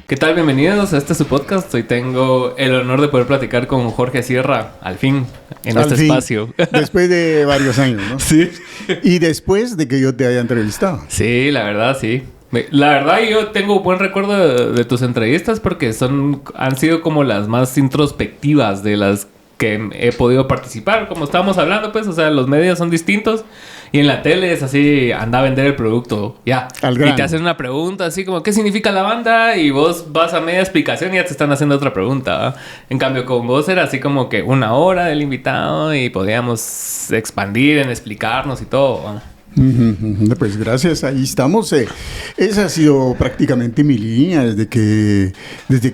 ¿Qué tal? Bienvenidos a este su podcast. Hoy tengo el honor de poder platicar con Jorge Sierra, al fin, en este espacio. Después de varios años, ¿no? Sí. Y después de que yo te haya entrevistado. Sí, la verdad, sí. La verdad, yo tengo buen recuerdo de tus entrevistas porque han sido como las más introspectivas de las que he podido participar. Como estábamos hablando, pues, o sea, los medios son distintos. Y en la tele es así, anda a vender el producto, ya. Y te hacen una pregunta así como, ¿qué significa la banda? Y vos vas a media explicación y ya te están haciendo otra pregunta, ¿va? En cambio, con vos era así como que 1 hora del invitado y podíamos expandir en explicarnos y todo, ¿va? Pues gracias, ahí estamos. Esa ha sido prácticamente mi línea desde que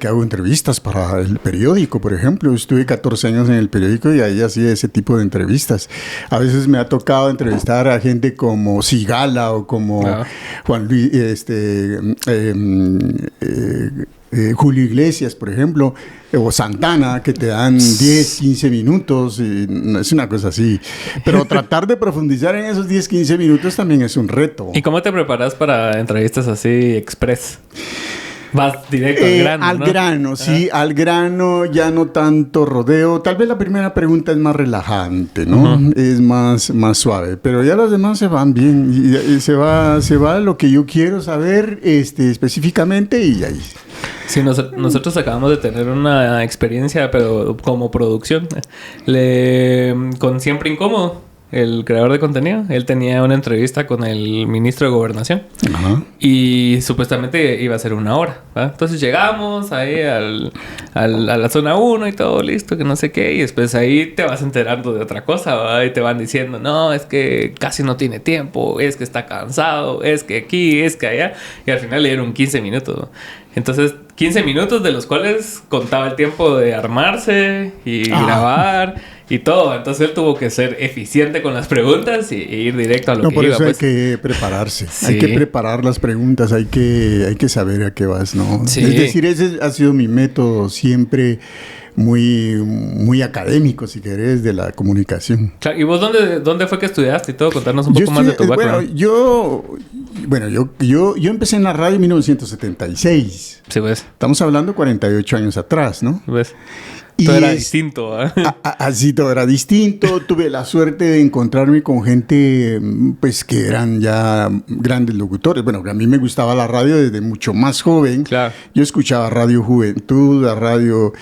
hago entrevistas para el periódico, por ejemplo. Estuve 14 años en el periódico y ahí hacía ese tipo de entrevistas. A veces me ha tocado entrevistar a gente como Sigala o como Juan Luis, Julio Iglesias, por ejemplo, o Santana, que te dan 10, 15 minutos, y es una cosa así. Pero tratar de profundizar en esos 10, 15 minutos también es un reto. ¿Y cómo te preparas para entrevistas así express? Vas directo al grano, al ¿no? grano, sí, al grano, ya no tanto rodeo. Tal vez la primera pregunta es más relajante, ¿no? Es más suave, pero ya las demás se van bien. Y se va lo que yo quiero saber específicamente y ahí. Sí, nosotros acabamos de tener una experiencia, pero como producción, con Siempre Incómodo, el creador de contenido. Él tenía una entrevista con el ministro de Gobernación. Ajá. Y supuestamente iba a ser 1 hora, ¿va? Entonces llegamos ahí a la zona 1 y todo listo, que no sé qué. Y después ahí te vas enterando de otra cosa, ¿va? Y te van diciendo, no, es que casi no tiene tiempo, es que está cansado, es que aquí, es que allá. Y al final le dieron 15 minutos, ¿no? Entonces, 15 minutos de los cuales contaba el tiempo de armarse y grabar y todo. Entonces, él tuvo que ser eficiente con las preguntas y ir directo a lo que iba. No, por eso hay que prepararse. Sí. Hay que preparar las preguntas, hay que saber a qué vas, ¿no? Sí. Es decir, ese ha sido mi método siempre muy académico, si querés, de la comunicación. Claro. ¿Y vos dónde fue que estudiaste y todo? Contarnos un poco más de tu background. Yo empecé en la radio en 1976. Sí, ves. Estamos hablando 48 años atrás, ¿no? ¿Ves? Todo era distinto, ¿eh? Así todo era distinto. Tuve la suerte de encontrarme con gente pues que eran ya grandes locutores. Bueno, a mí me gustaba la radio desde mucho más joven. Claro. Yo escuchaba Radio Juventud. Radio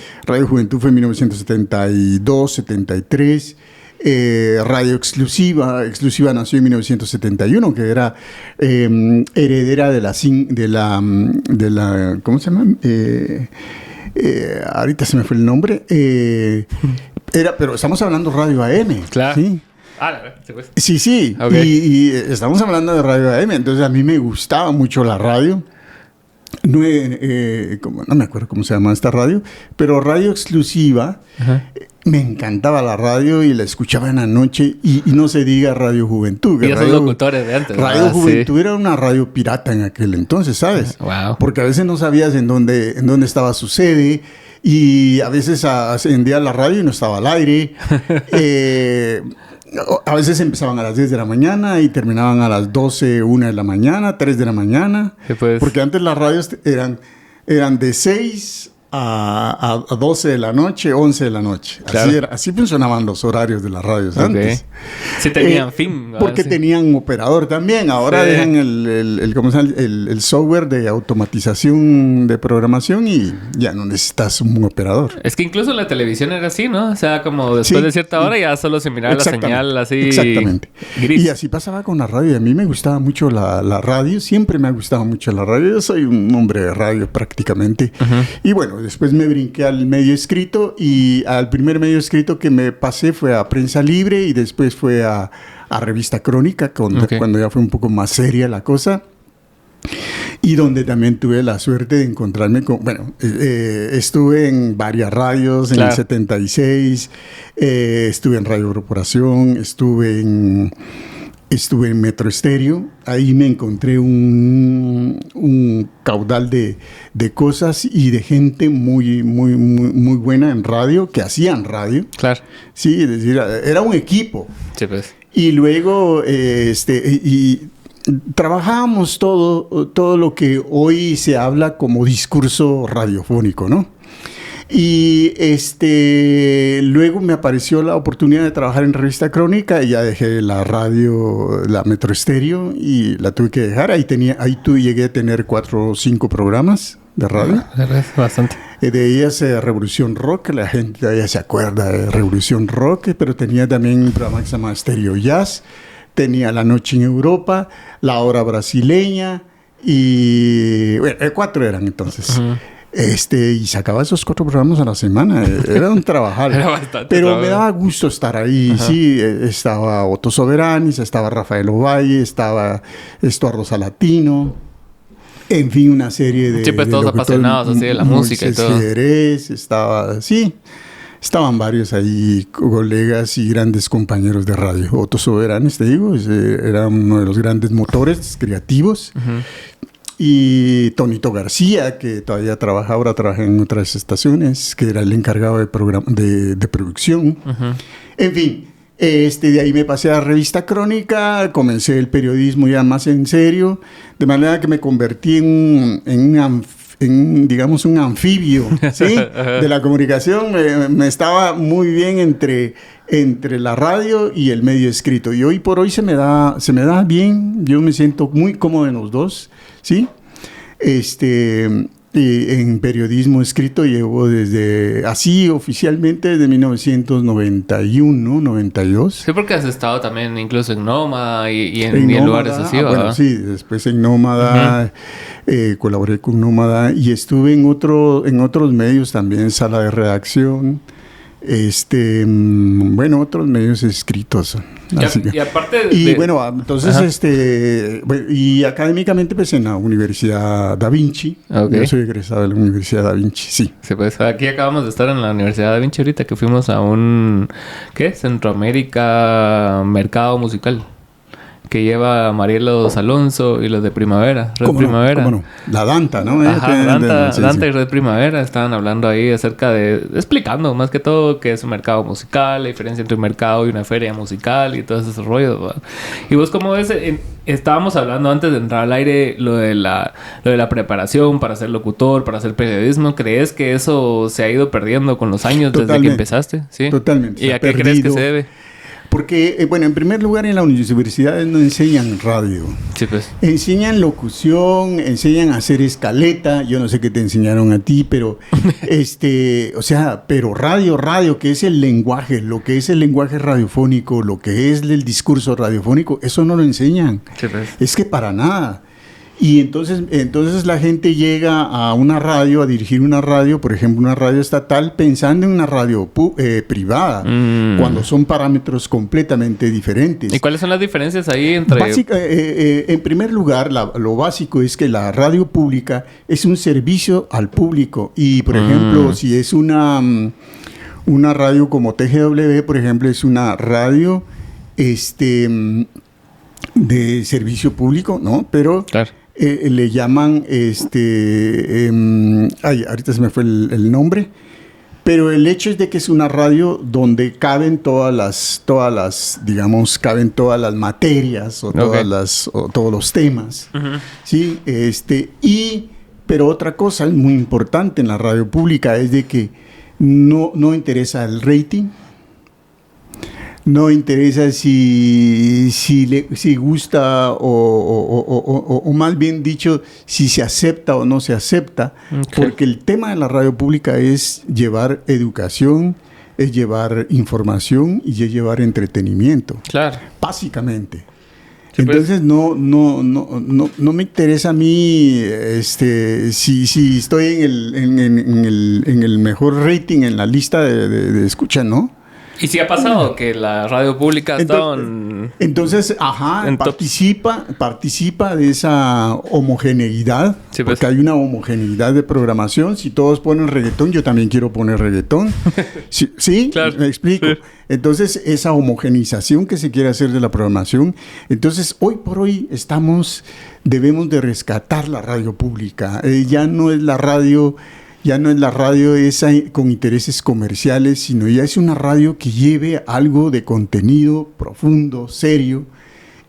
Juventud fue en 1972, 73. Radio Exclusiva nació en 1971, que era heredera de la ¿cómo se llama? Ahorita se me fue el nombre. Pero estamos hablando Radio AM. Claro. ¿Sí? Sí. Okay. Y estamos hablando de Radio AM. Entonces a mí me gustaba mucho la radio. No me acuerdo cómo se llama esta radio, pero Radio Exclusiva. Me encantaba la radio y la escuchaba en la noche. Y no se diga Radio Juventud. Y esos locutores de antes. Radio Juventud era una radio pirata en aquel entonces, ¿sabes? Wow. Porque a veces no sabías en dónde estaba su sede. Y a veces encendía la radio y no estaba al aire. A veces empezaban a las 10 de la mañana y terminaban a las 12, 1 de la mañana, 3 de la mañana. Sí, pues. Porque antes las radios eran de 6 a 12 de la noche, 11 de la noche. Claro. Así funcionaban los horarios de las radios antes. Sí tenían fin. Porque tenían operador también. Ahora dejan el software de automatización de programación y ya no necesitas un operador. Es que incluso la televisión era así, ¿no? O sea, como después de cierta hora ya solo se miraba la señal así. Exactamente. Gris. Y así pasaba con la radio. A mí me gustaba mucho la radio. Siempre me ha gustado mucho la radio. Yo soy un hombre de radio prácticamente. Y bueno, después me brinqué al medio escrito y al primer medio escrito que me pasé fue a Prensa Libre y después fue a Revista Crónica, cuando ya fue un poco más seria la cosa. Y donde también tuve la suerte de encontrarme con... Bueno, estuve en varias radios en el 76, estuve en Radio Corporación, estuve en Metro Estéreo. Ahí me encontré un caudal de cosas y de gente muy buena en radio, que hacían radio. Claro. Sí, es decir, era un equipo. Sí, pues. Y luego, trabajábamos todo lo que hoy se habla como discurso radiofónico, ¿no? Y luego me apareció la oportunidad de trabajar en Revista Crónica y ya dejé la radio, la Metro Estéreo, y la tuve que dejar. Ahí llegué a tener 4 o 5 programas de radio. Bastante. De ellas Revolución Rock, la gente todavía se acuerda de Revolución Rock, pero tenía también un programa que se llama Stereo Jazz, tenía La Noche en Europa, La Hora Brasileña, y bueno, 4 eran entonces. Uh-huh. Y sacaba esos 4 programas a la semana. Era un trabajar. Era bastante pero trabajo. Me daba gusto estar ahí. Uh-huh. Sí, estaba Otto Soberanis, estaba Rafael Ovalle, estaba Estuardo Salatino. En fin, una serie de... Sí, pues todos apasionados así de la música y todo. Jerez, estaban varios ahí, colegas y grandes compañeros de radio. Otto Soberanis, te digo, era uno de los grandes motores creativos. Uh-huh. Y Tonito García, que todavía ahora trabaja en otras estaciones, que era el encargado de producción. Uh-huh. En fin, de ahí me pasé a Revista Crónica, comencé el periodismo ya más en serio, de manera que me convertí en digamos, un anfibio, ¿sí? De la comunicación. Me estaba muy bien entre la radio y el medio escrito. Y hoy por hoy se me da bien. Yo me siento muy cómodo en los dos, ¿sí? En periodismo escrito llevo así oficialmente desde 1991, 92. Sí, porque has estado también incluso en Nómada y en lugares así, ¿verdad? Bueno, sí, después en Nómada, uh-huh. Colaboré con Nómada y estuve en otros medios también, Sala de Redacción, bueno, otros medios escritos. Y aparte bueno, entonces, y académicamente, pues en la Universidad Da Vinci. Okay. Yo soy egresado de la Universidad Da Vinci, sí. Sí, pues aquí acabamos de estar en la Universidad Da Vinci ahorita, que fuimos a un, Centroamérica Mercado Musical, que lleva a Marielos Alonso y los de Primavera, Red Primavera. ¿Cómo no? La Danta, ¿no? Ajá, Danta y Red Primavera estaban hablando ahí explicando más que todo qué es un mercado musical, la diferencia entre un mercado y una feria musical y todos esos rollos, ¿verdad? Y vos, como ves, estábamos hablando antes de entrar al aire lo de la preparación para ser locutor, para hacer periodismo. ¿Crees que eso se ha ido perdiendo con los años desde que empezaste? ¿Sí? Totalmente. ¿Y a qué crees que se debe? Porque, bueno, en primer lugar, en las universidades no enseñan radio. Sí, pues. Enseñan locución, enseñan a hacer escaleta. Yo no sé qué te enseñaron a ti, pero, pero radio, que es el lenguaje, lo que es el lenguaje radiofónico, lo que es el discurso radiofónico, eso no lo enseñan. Sí, pues. Es que para nada. Y entonces la gente llega a una radio, a dirigir una radio, por ejemplo, una radio estatal, pensando en una radio privada, cuando son parámetros completamente diferentes. ¿Y cuáles son las diferencias ahí entre...? En primer lugar, lo básico es que la radio pública es un servicio al público. Y, por ejemplo, si es una radio como TGW, por ejemplo, es una radio de servicio público, ¿no? Pero... Claro. Le llaman, ahorita se me fue el nombre, pero el hecho es de que es una radio donde caben todas las, digamos, caben todas las materias o todos los temas, uh-huh. ¿Sí? Pero otra cosa muy importante en la radio pública es de que no interesa el rating. No interesa si gusta o más bien dicho, si se acepta o no se acepta, okay. Porque el tema de la radio pública es llevar educación, es llevar información y es llevar entretenimiento. Claro. Básicamente. Sí, entonces pues. No me interesa a mí si estoy en el mejor rating en la lista de escucha, ¿no? ¿Y si ha pasado que la radio pública entonces participa de esa homogeneidad? Sí, pues. Porque hay una homogeneidad de programación. Si todos ponen reggaetón, yo también quiero poner reggaetón. ¿Sí? Claro. ¿Me explico? Sí. Entonces, esa homogenización que se quiere hacer de la programación. Entonces, hoy por hoy debemos de rescatar la radio pública. Ya no es la radio esa con intereses comerciales, sino ya es una radio que lleve algo de contenido profundo, serio,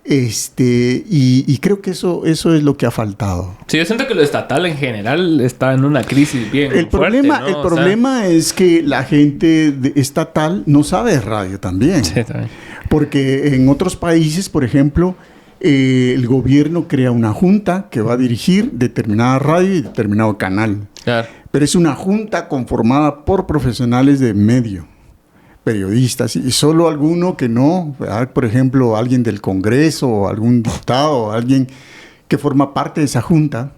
Y creo que eso es lo que ha faltado. Sí, yo siento que lo estatal en general está en una crisis bien fuerte, ¿no? El problema es que la gente estatal no sabe de radio también. Sí, también. Porque en otros países, por ejemplo, el gobierno crea una junta que va a dirigir determinada radio y determinado canal. Claro. Pero es una junta conformada por profesionales de medio, periodistas, y solo alguno que no, ¿verdad? Por ejemplo, alguien del Congreso, o algún diputado, o alguien que forma parte de esa junta,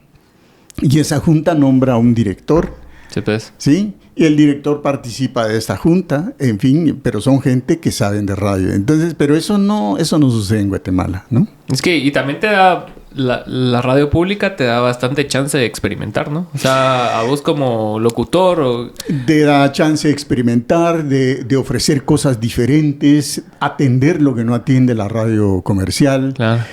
y esa junta nombra a un director, Sí, pues. ¿sí? Y el director participa de esta junta, en fin, pero son gente que saben de radio. Entonces, pero eso no sucede en Guatemala, ¿no? Es que, y también te da, la radio pública te da bastante chance de experimentar, ¿no? O sea, a vos como locutor Te da chance de experimentar, de ofrecer cosas diferentes, atender lo que no atiende la radio comercial. Claro.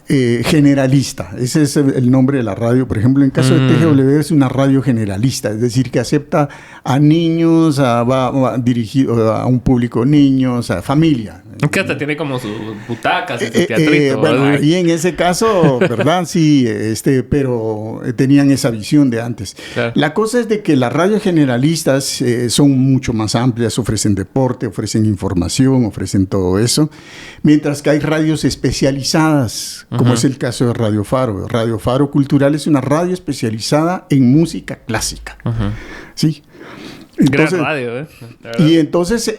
Generalista, ese es el nombre de la radio. Por ejemplo, en caso de TGW es una radio generalista, es decir, que acepta a niños, va dirigido a un público niños, a familia. Que hasta tiene como sus butacas y su teatrito. Bueno, y en ese caso, ¿verdad? Sí, pero tenían esa visión de antes. Claro. La cosa es de que las radios generalistas son mucho más amplias, ofrecen deporte, ofrecen información, ofrecen todo eso, mientras que hay radios especializadas, como es el caso de Radio Faro. Radio Faro Cultural es una radio especializada en música clásica. ¿Sí? Entonces, gran radio, y entonces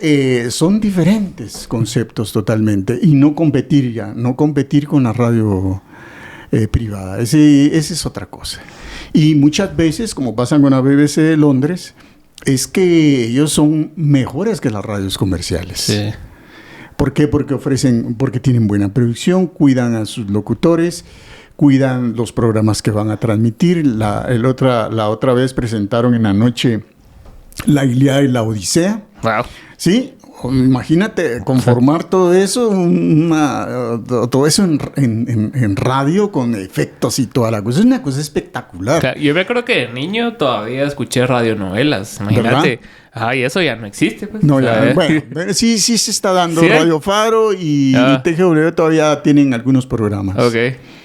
son diferentes conceptos totalmente. Y no competir con la radio privada. Ese es otra cosa. Y muchas veces, como pasa con la BBC de Londres, es que ellos son mejores que las radios comerciales. Sí. ¿Por qué? Porque tienen buena producción, cuidan a sus locutores, cuidan los programas que van a transmitir. La otra vez presentaron en la noche La Ilíada y la Odisea. Wow. ¿Sí? Imagínate conformar todo eso, todo eso en radio con efectos y toda la cosa. Es una cosa espectacular. Claro, yo me acuerdo que de niño todavía escuché radionovelas. Imagínate. Y eso ya no existe, pues. No, ya, bueno, sí se está dando. ¿Sí? Radio Faro y TGW todavía tienen algunos programas. Ok.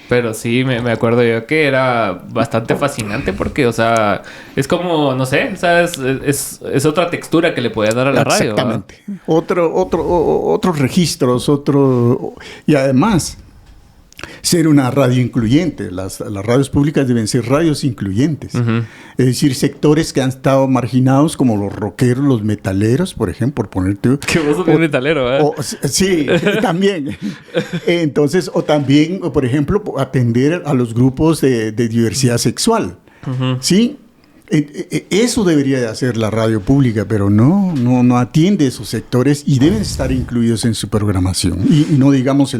Pero sí, me acuerdo yo que era bastante fascinante porque, o sea, es como, no sé, o sea, es otra textura que le podías dar a la radio. Exactamente. Otros registros, y además, ser una radio incluyente. Las radios públicas deben ser radios incluyentes. Es decir, sectores que han estado marginados, como los rockeros, los metaleros, por ejemplo, por ponerte... Que vos sos un metalero, ¿eh? Sí, también. Entonces, o también, por ejemplo, atender a los grupos de diversidad sexual. ¿Sí? Eso debería de hacer la radio pública, pero no atiende esos sectores y deben estar incluidos en su programación. Y no digamos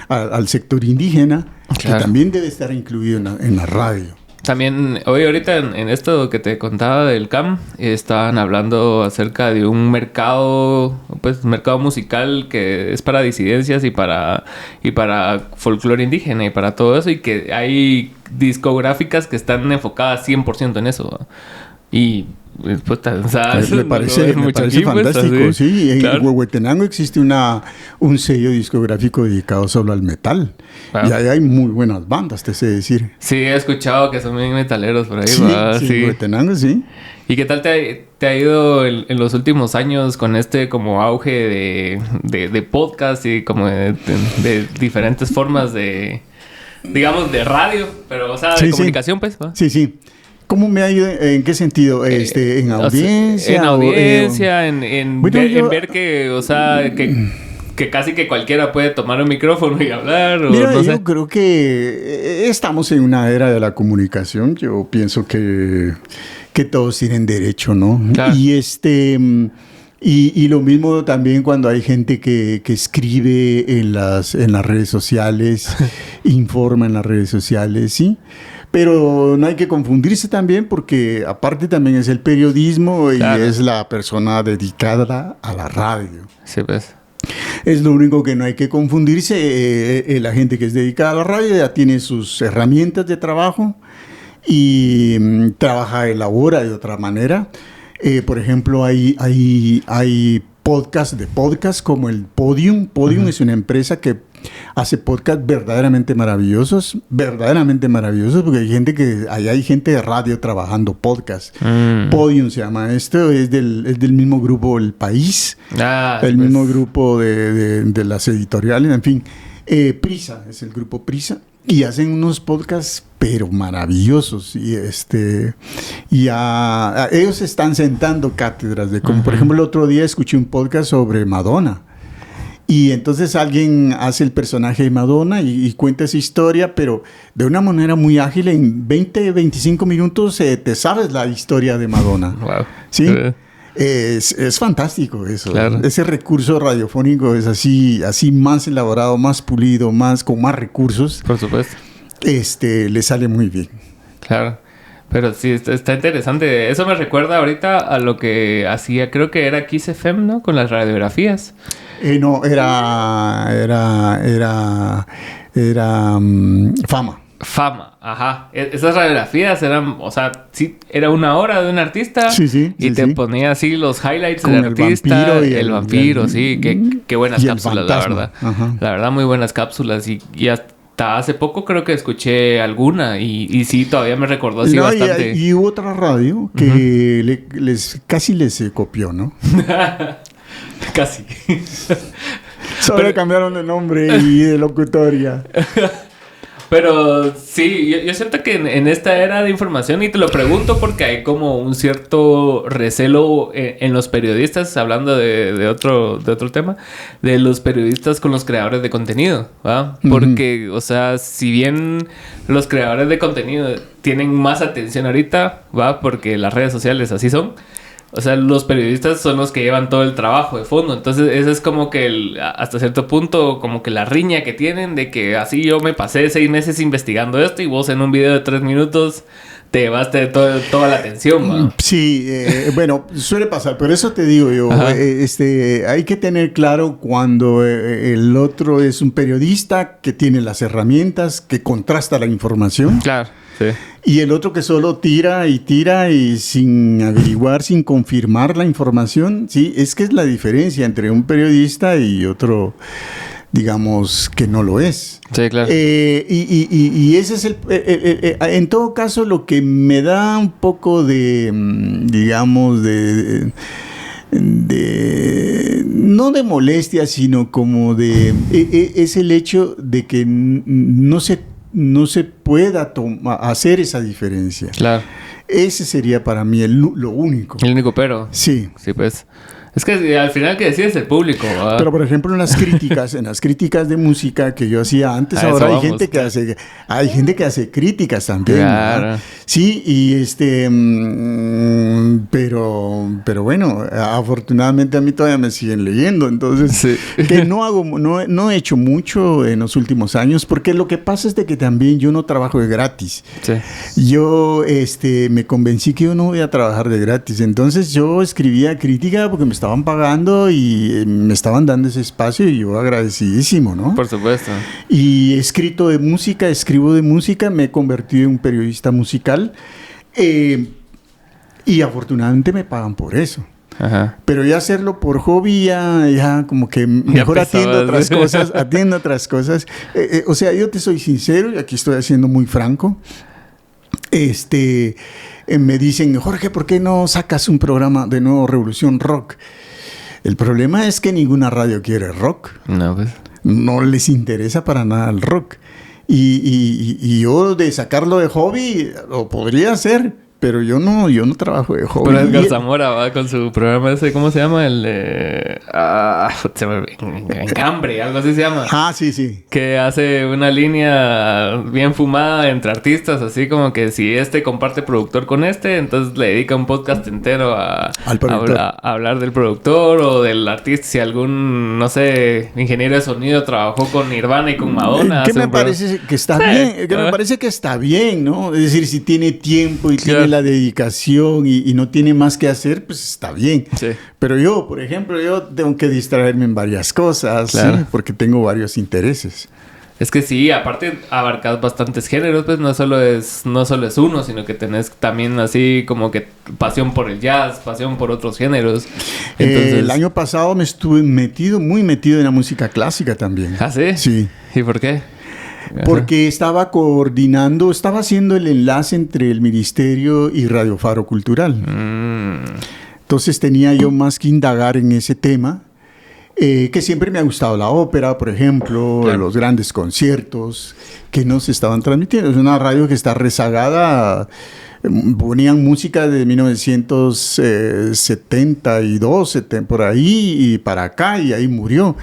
al sector indígena, claro, que también debe estar incluido en la radio. También, hoy ahorita en esto que te contaba del CAM, estaban hablando acerca de un mercado musical que es para disidencias y para folclore indígena y para todo eso, y que hay discográficas que están enfocadas 100% en eso. Y pues, o sea, me parece fantástico, pues, sí. Claro. En Huehuetenango existe un sello discográfico dedicado solo al metal. Claro. Y ahí hay muy buenas bandas, te sé decir. Sí, he escuchado que son bien metaleros por ahí. Sí, sí. Huehuetenango, sí. ¿Y qué tal te ha ido en los últimos años con este como auge de podcast y como de diferentes formas de, digamos, de radio, pero, o sea, de comunicación, pues, ¿no? Sí. ¿Cómo me ha ido? ¿En qué sentido? ¿En audiencia? En audiencia, en ver que, o sea, que casi que cualquiera puede tomar un micrófono y hablar. Mira, no sé. Yo creo que estamos en una era de la comunicación. Yo pienso que todos tienen derecho, ¿no? Claro. Y lo mismo también cuando hay gente que escribe en las redes sociales, informa en las redes sociales, ¿sí? Pero no hay que confundirse también, porque aparte también es el periodismo y claro, es la persona dedicada a la radio. Sí, pues. Es lo único que no hay que confundirse. La gente que es dedicada a la radio ya tiene sus herramientas de trabajo y elabora de otra manera. Por ejemplo, hay de podcast como el Podium. Podium es una empresa que hace podcast verdaderamente maravillosos, porque hay gente de radio trabajando podcast. Podium se llama esto, es del mismo grupo El País, mismo grupo de las editoriales, en fin. Prisa, es el grupo Prisa, y hacen unos podcasts pero maravillosos, y ellos están sentando cátedras de como, por ejemplo, el otro día escuché un podcast sobre Madonna. Y entonces alguien hace el personaje de Madonna y cuenta esa historia, pero de una manera muy ágil. En 20, 25 minutos te sabes la historia de Madonna. Wow. ¿Sí? Es fantástico eso. Claro. Ese recurso radiofónico es así más elaborado, más pulido, con más recursos. Por supuesto. Le sale muy bien. Claro. Pero sí, está interesante. Eso me recuerda ahorita a lo que hacía, creo que era Kiss FM, ¿no? Con las radiografías. No, era Fama. Fama, ajá. Esas radiografías eran, o sea, sí, era una hora de un artista. Y te ponía así los highlights del artista. El vampiro, sí. Qué buenas cápsulas, la verdad. Ajá. La verdad, muy buenas cápsulas. Y hasta hace poco creo que escuché alguna y sí, todavía me recordó así bastante. Y hubo otra radio que casi les copió, ¿no? Casi. Solo cambiaron de nombre y de locutoria. Pero sí, yo siento que en esta era de información, y te lo pregunto porque hay como un cierto recelo en los periodistas, hablando de otro tema, de los periodistas con los creadores de contenido, ¿va? Porque, o sea, si bien los creadores de contenido tienen más atención ahorita, ¿va? Porque las redes sociales así son. O sea, los periodistas son los que llevan todo el trabajo de fondo. Entonces, esa es como que hasta cierto punto, como que la riña que tienen de que así yo me pasé 6 meses investigando esto y vos en un video de 3 minutos te llevaste toda la atención, ¿no? Sí, bueno, suele pasar. Pero eso te digo yo. Hay que tener claro cuando el otro es un periodista que tiene las herramientas, que contrasta la información. Claro, sí. Y el otro que solo tira y sin averiguar, sin confirmar la información. Sí, es que es la diferencia entre un periodista y otro, digamos, que no lo es. Sí, claro. Y ese es en todo caso, lo que me da un poco de, digamos, no de molestia, sino como es el hecho de que no se pueda hacer esa diferencia. Claro. Ese sería para mí lo único. El único pero. Sí. Sí, pues. Es que al final que decides el público, ¿verdad? Pero por ejemplo en las críticas de música que yo hacía antes, ahora hay gente que hace críticas también. Claro. ¿Verdad? Sí, y pero bueno, afortunadamente a mí todavía me siguen leyendo, entonces sí. Que no he hecho mucho en los últimos años, porque lo que pasa es de que también yo no trabajo de gratis. Sí. Yo me convencí que yo no voy a trabajar de gratis, entonces yo escribía crítica porque me estaban pagando y me estaban dando ese espacio y yo agradecidísimo, ¿no? Por supuesto. Y escribo de música, me he convertido en un periodista musical y afortunadamente me pagan por eso. Ajá. Pero ya hacerlo por hobby ya como que mejor atiendo otras cosas. O sea, yo te soy sincero y aquí estoy haciendo muy franco. Me dicen, Jorge, ¿por qué no sacas un programa de nuevo Revolución Rock? El problema es que ninguna radio quiere rock. No, pues. No les interesa para nada el rock. Y yo de sacarlo de hobby lo podría hacer, pero yo no trabajo de hobby. Pero Edgar Zamora va con su programa ese, ¿cómo se llama? Encambre, algo así se llama. Ah, sí. Que hace una línea bien fumada entre artistas, así como que si comparte productor con entonces le dedica un podcast entero a hablar del productor o del artista. Si algún, no sé, ingeniero de sonido trabajó con Nirvana y con Madonna. Que me parece que está bien, me parece que está bien, ¿no? Es decir, si tiene tiempo y tiene la dedicación y no tiene más que hacer, pues está bien. Sí. Pero yo, por ejemplo, tengo que distraerme en varias cosas, claro. ¿Sí? Porque tengo varios intereses. Es que sí, aparte abarcas bastantes géneros, pues no solo es uno, sino que tenés también así como que pasión por el jazz, pasión por otros géneros. Entonces... el año pasado me estuve muy metido en la música clásica también. ¿Ah, sí? Sí. ¿Y por qué? Porque estaba haciendo el enlace entre el ministerio y Radio Faro Cultural. Entonces tenía yo más que indagar en ese tema. Que siempre me ha gustado la ópera, por ejemplo, claro. Los grandes conciertos que no se estaban transmitiendo. Es una radio que está rezagada. Ponían música de 1972, por ahí y para acá, y ahí murió.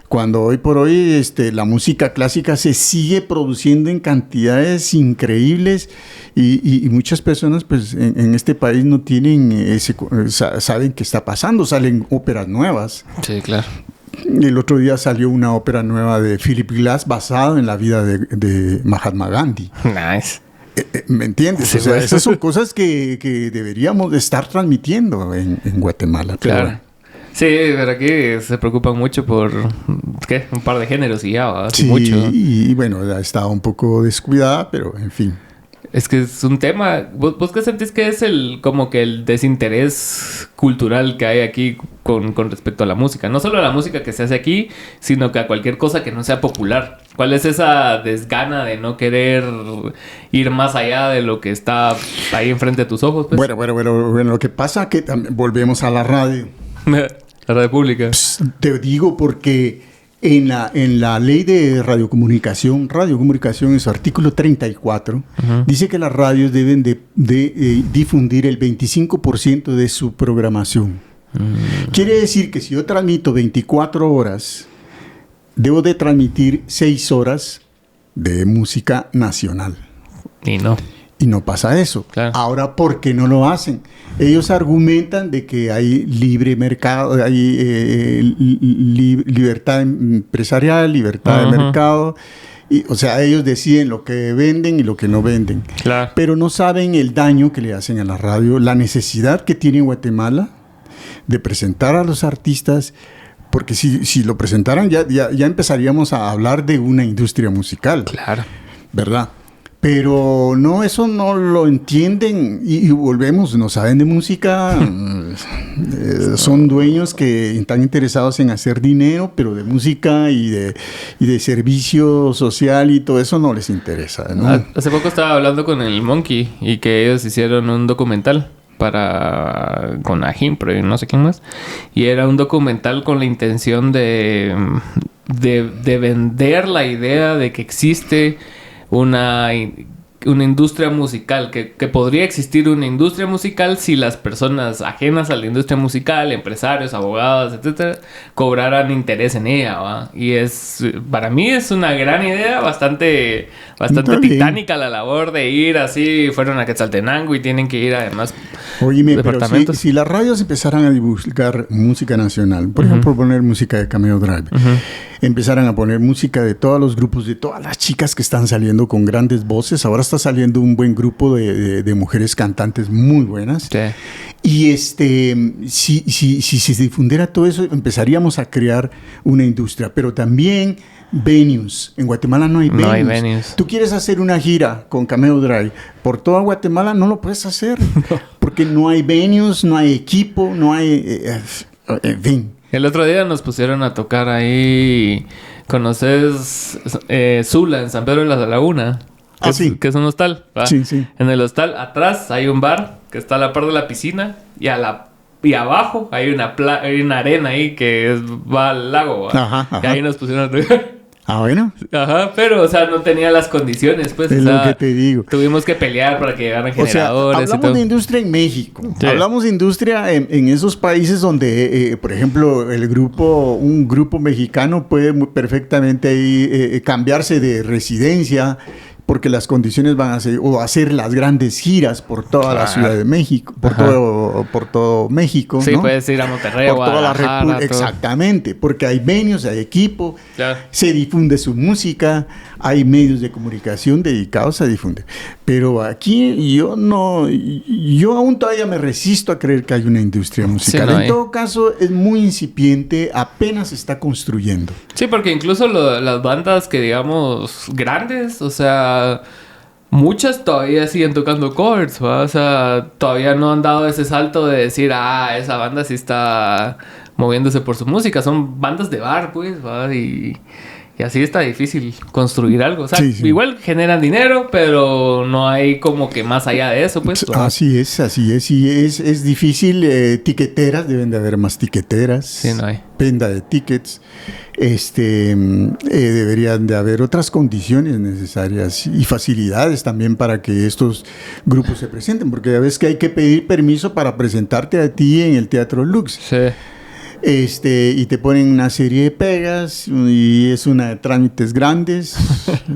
Cuando hoy por hoy la música clásica se sigue produciendo en cantidades increíbles y muchas personas pues en este país no tienen saben qué está pasando, salen óperas nuevas. Sí, claro. El otro día salió una ópera nueva de Philip Glass basada en la vida de Mahatma Gandhi. Nice. ¿Me entiendes? Sí, o sea, esas son cosas que deberíamos de estar transmitiendo en Guatemala. Claro. Pero, sí, pero aquí se preocupan mucho por, ¿qué? Un par de géneros y ya, ¿verdad? Sí, mucho. Y bueno, ha estado un poco descuidada, pero en fin. Es que es un tema... ¿Vos qué sentís que es como que el desinterés cultural que hay aquí con respecto a la música? No solo a la música que se hace aquí, sino que a cualquier cosa que no sea popular. ¿Cuál es esa desgana de no querer ir más allá de lo que está ahí enfrente de tus ojos? Pues? Bueno, lo que pasa es que volvemos a la radio. La radio pública. Te digo porque en la ley de radiocomunicación en su artículo 34, dice que las radios deben de difundir el 25% de su programación. Quiere decir que si yo transmito 24 horas, debo de transmitir 6 horas de música nacional. Y no pasa eso. Claro. Ahora, ¿por qué no lo hacen? Ellos argumentan de que hay libre mercado, hay libertad empresarial, libertad de mercado. O sea, ellos deciden lo que venden y lo que no venden. Claro. Pero no saben el daño que le hacen a la radio, la necesidad que tiene Guatemala de presentar a los artistas. Porque si lo presentaran, ya empezaríamos a hablar de una industria musical. Claro. ¿Verdad? Pero no, eso no lo entienden y volvemos, no saben de música, son dueños que están interesados en hacer dinero, pero de música y de servicio social y todo eso no les interesa, ¿no? Hace poco estaba hablando con el Monkey y que ellos hicieron un documental con Ajim, pero no sé quién más, y era un documental con la intención de vender la idea de que existe una industria musical, que podría existir una industria musical si las personas ajenas a la industria musical, empresarios, abogados, etcétera, cobraran interés en ella, ¿va? Y para mí es una gran idea, bastante titánica la labor de ir así, fueron a Quetzaltenango y tienen que ir además departamentos. Pero si las radios empezaran a divulgar música nacional, por ejemplo, poner música de Cameo Drive, empezaran a poner música de todos los grupos, de todas las chicas que están saliendo con grandes voces. Ahora está saliendo un buen grupo de mujeres cantantes muy buenas. Sí. Y si se difundiera todo eso, empezaríamos a crear una industria. Pero también venues. En Guatemala no hay venues. No hay venues. Tú quieres hacer una gira con Cameo Drive por toda Guatemala, no lo puedes hacer. Porque no hay venues, no hay equipo, no hay... en fin. El otro día nos pusieron a tocar ahí. ¿Conoces Sula en San Pedro de la Laguna? Sí. Que es un hostal, ¿va? Sí, sí. En el hostal atrás hay un bar que está a la par de la piscina y abajo hay una arena ahí que va al lago, ¿va? Ajá. Y ahí nos pusieron a tocar. Ah, bueno. Ajá, pero, o sea, no tenía las condiciones, pues. Es lo que te digo. Tuvimos que pelear para que llegaran generadores. O sea, hablamos de industria en México. Sí. Hablamos de industria en esos países donde, por ejemplo, un grupo mexicano puede perfectamente ahí, cambiarse de residencia porque las condiciones van a ser, o hacer las grandes giras por toda la Ciudad de México, por todo México, sí, ¿no? Puedes ir a Monterrey, por toda la República. Exactamente, porque hay venues, hay equipo, se difunde su música, hay medios de comunicación dedicados a difundir. Pero aquí yo aún todavía me resisto a creer que hay una industria musical. Sí, no en todo caso, es muy incipiente, apenas se está construyendo. Sí, porque incluso las bandas que digamos grandes, o sea, muchas todavía siguen tocando covers, ¿va? O sea, todavía no han dado ese salto de decir, esa banda sí está moviéndose por su música. Son bandas de bar, pues, ¿va? Y así está difícil construir algo. O sea, Sí, sí. igual generan dinero, pero no hay como que más allá de eso, pues. ¿Va? Así es. Y es difícil. Tiqueteras, deben de haber más tiqueteras. Sí, no hay. Venda de tickets. Deberían de haber otras condiciones necesarias y facilidades también para que estos grupos se presenten, porque ya ves que hay que pedir permiso para presentarte a ti en el Teatro Lux. Sí. Y te ponen una serie de pegas y es una de trámites grandes.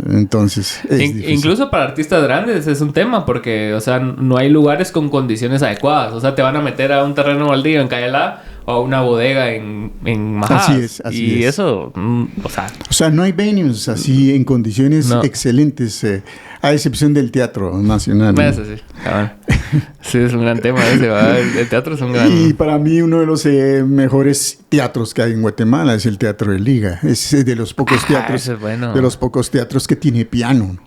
Entonces, es difícil. Incluso para artistas grandes es un tema porque, o sea, no hay lugares con condiciones adecuadas. O sea, te van a meter a un terreno baldío en Cayalá o a una bodega en Majadas. Así es. Eso, O sea, no hay venues así en condiciones excelentes, a excepción del Teatro Nacional. Eso sí, cabrón. Sí, es un gran tema ese, ¿va? El teatro es un gran... Y para mí uno de los mejores teatros que hay en Guatemala es el Teatro de Liga. Es de los pocos teatros, ese es bueno. de los pocos teatros que tiene piano.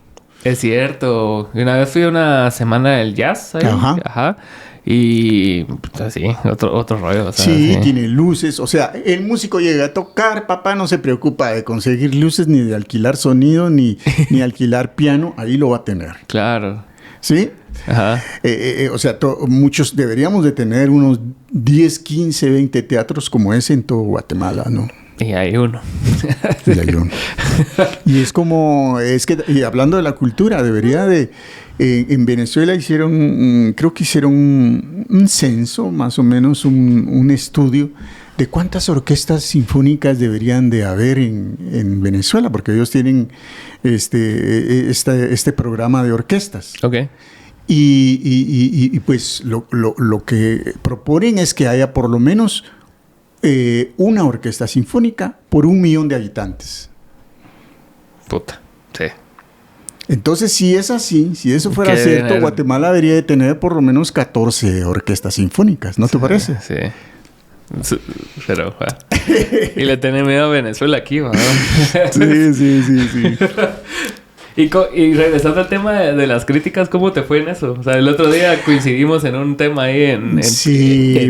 Es cierto. Una vez fui a una semana del jazz ahí. Ajá. Y así, otro rollo. O sea, sí, tiene luces. O sea, el músico llega a tocar, papá no se preocupa de conseguir luces, ni de alquilar sonido, ni alquilar piano. Ahí lo va a tener. Claro. ¿Sí? Ajá. O sea, muchos deberíamos de tener unos 10, 15, 20 teatros como ese en todo Guatemala, ¿no? Y hay uno. Y es como, y hablando de la cultura, debería de... en Venezuela creo que hicieron un censo, más o menos un estudio de cuántas orquestas sinfónicas deberían de haber en Venezuela, porque ellos tienen este programa de orquestas. Ok. Y pues lo que proponen es que haya por lo menos una orquesta sinfónica por 1 millón de habitantes. Puta, sí. Entonces, si es así, si eso fuera cierto, Guatemala debería de tener por lo menos 14 orquestas sinfónicas, ¿no te parece? Sí. Pero, y le tiene miedo a Venezuela aquí, ¿no? Sí. Y regresando al tema de las críticas, ¿cómo te fue en eso? O sea, el otro día coincidimos en un tema ahí en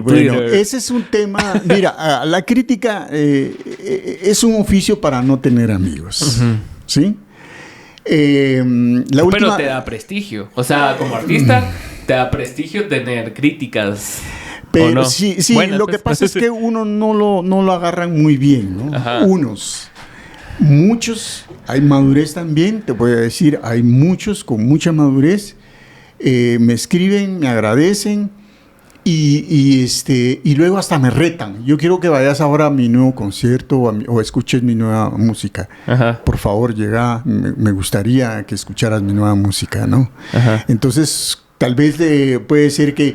bueno, ese es un tema... Mira, la crítica es un oficio para no tener amigos, uh-huh. ¿Sí? Pero te da prestigio. O sea, como artista, te da prestigio tener críticas. Pero no. Sí, bueno, lo que pasa es que uno no lo agarran muy bien, ¿no? Ajá. Muchos, hay madurez también, te voy a decir, hay muchos con mucha madurez, me escriben, me agradecen y luego hasta me retan. Yo quiero que vayas ahora a mi nuevo concierto o escuches mi nueva música. Ajá. Por favor, llega, me gustaría que escucharas mi nueva música, ¿no? Ajá. Entonces, tal vez puede ser que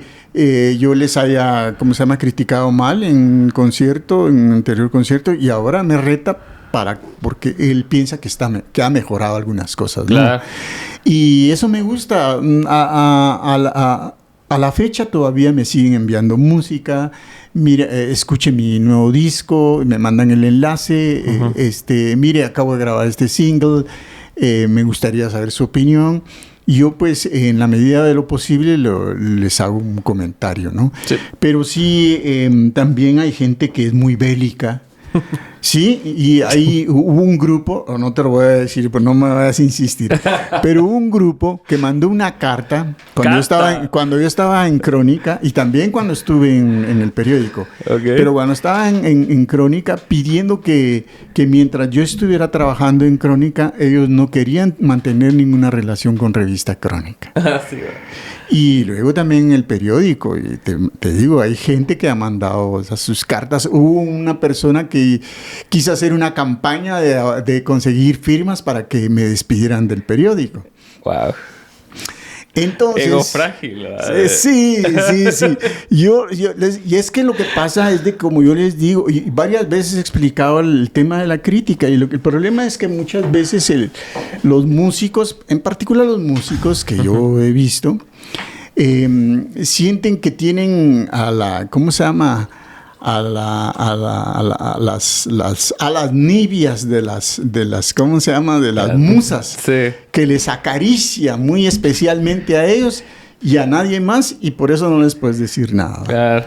yo les haya, criticado mal en anterior concierto y ahora me reta porque él piensa que ha mejorado algunas cosas, ¿no? Claro. Y eso me gusta. A la fecha todavía me siguen enviando música. Mire, escuche mi nuevo disco, me mandan el enlace. Uh-huh. Mire, acabo de grabar este single. Me gustaría saber su opinión. Yo, pues, en la medida de lo posible les hago un comentario, ¿no? Sí. Pero sí, también hay gente que es muy bélica. Sí, y ahí hubo un grupo, o no te lo voy a decir, pues no me vayas a insistir, pero hubo un grupo que mandó una carta cuando yo estaba en Crónica y también cuando estuve en el periódico. Okay. Pero cuando estaba en Crónica pidiendo que mientras yo estuviera trabajando en Crónica, ellos no querían mantener ninguna relación con Revista Crónica. Sí, y luego también en el periódico, y te digo, hay gente que ha mandado sus cartas. Hubo una persona que quiso hacer una campaña de conseguir firmas para que me despidieran del periódico. Wow. Entonces, ego frágil. Sí. Y es que lo que pasa es de, como yo les digo, y varias veces he explicado el tema de la crítica, y el problema es que muchas veces los músicos, en particular los músicos que yo he visto, sienten que tienen a la, ¿cómo se llama? A las nibias de las, ¿cómo se llama? De las musas, sí, que les acaricia muy especialmente a ellos y a nadie más, y por eso no les puedes decir nada. Claro.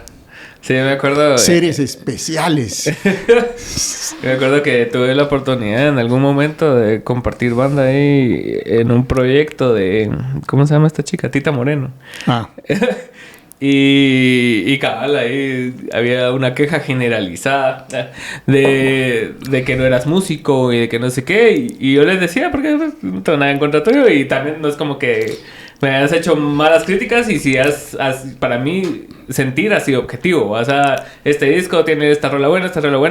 Sí, me acuerdo. Seres especiales. Me acuerdo que tuve la oportunidad en algún momento de compartir banda ahí en un proyecto de, ¿cómo se llama esta chica? Tita Moreno. Ah. Y cabal, ahí había una queja generalizada de que no eras músico y de que no sé qué. Y yo les decía, porque pues, no tengo nada en contra tuyo. Y también no es como que me has hecho malas críticas. Y si para mí, sentir ha sido objetivo. O sea, este disco tiene esta rola buena,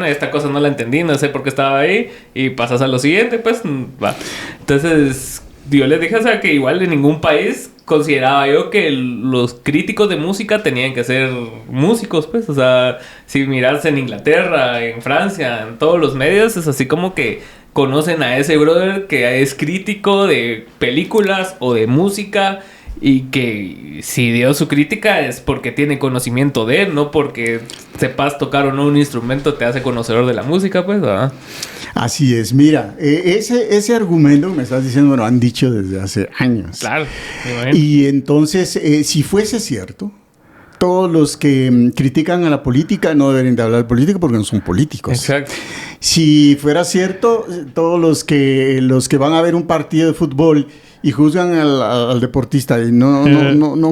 esta cosa no la entendí, no sé por qué estaba ahí. Y pasas a lo siguiente, pues va. Entonces, yo les dije, o sea, que igual en ningún país consideraba yo que los críticos de música tenían que ser músicos, pues. O sea, si miras en Inglaterra, en Francia, en todos los medios, es así como que conocen a ese brother que es crítico de películas o de música y que si dio su crítica es porque tiene conocimiento de él, no porque sepas tocar o no un instrumento te hace conocedor de la música, pues, ¿verdad? Así es, mira, ese argumento me estás diciendo, lo han dicho desde hace años. Claro, me imagino. Y entonces, si fuese cierto, todos los que critican a la política no deberían de hablar de política porque no son políticos. Exacto. Si fuera cierto, todos los que van a ver un partido de fútbol y juzgan al deportista y no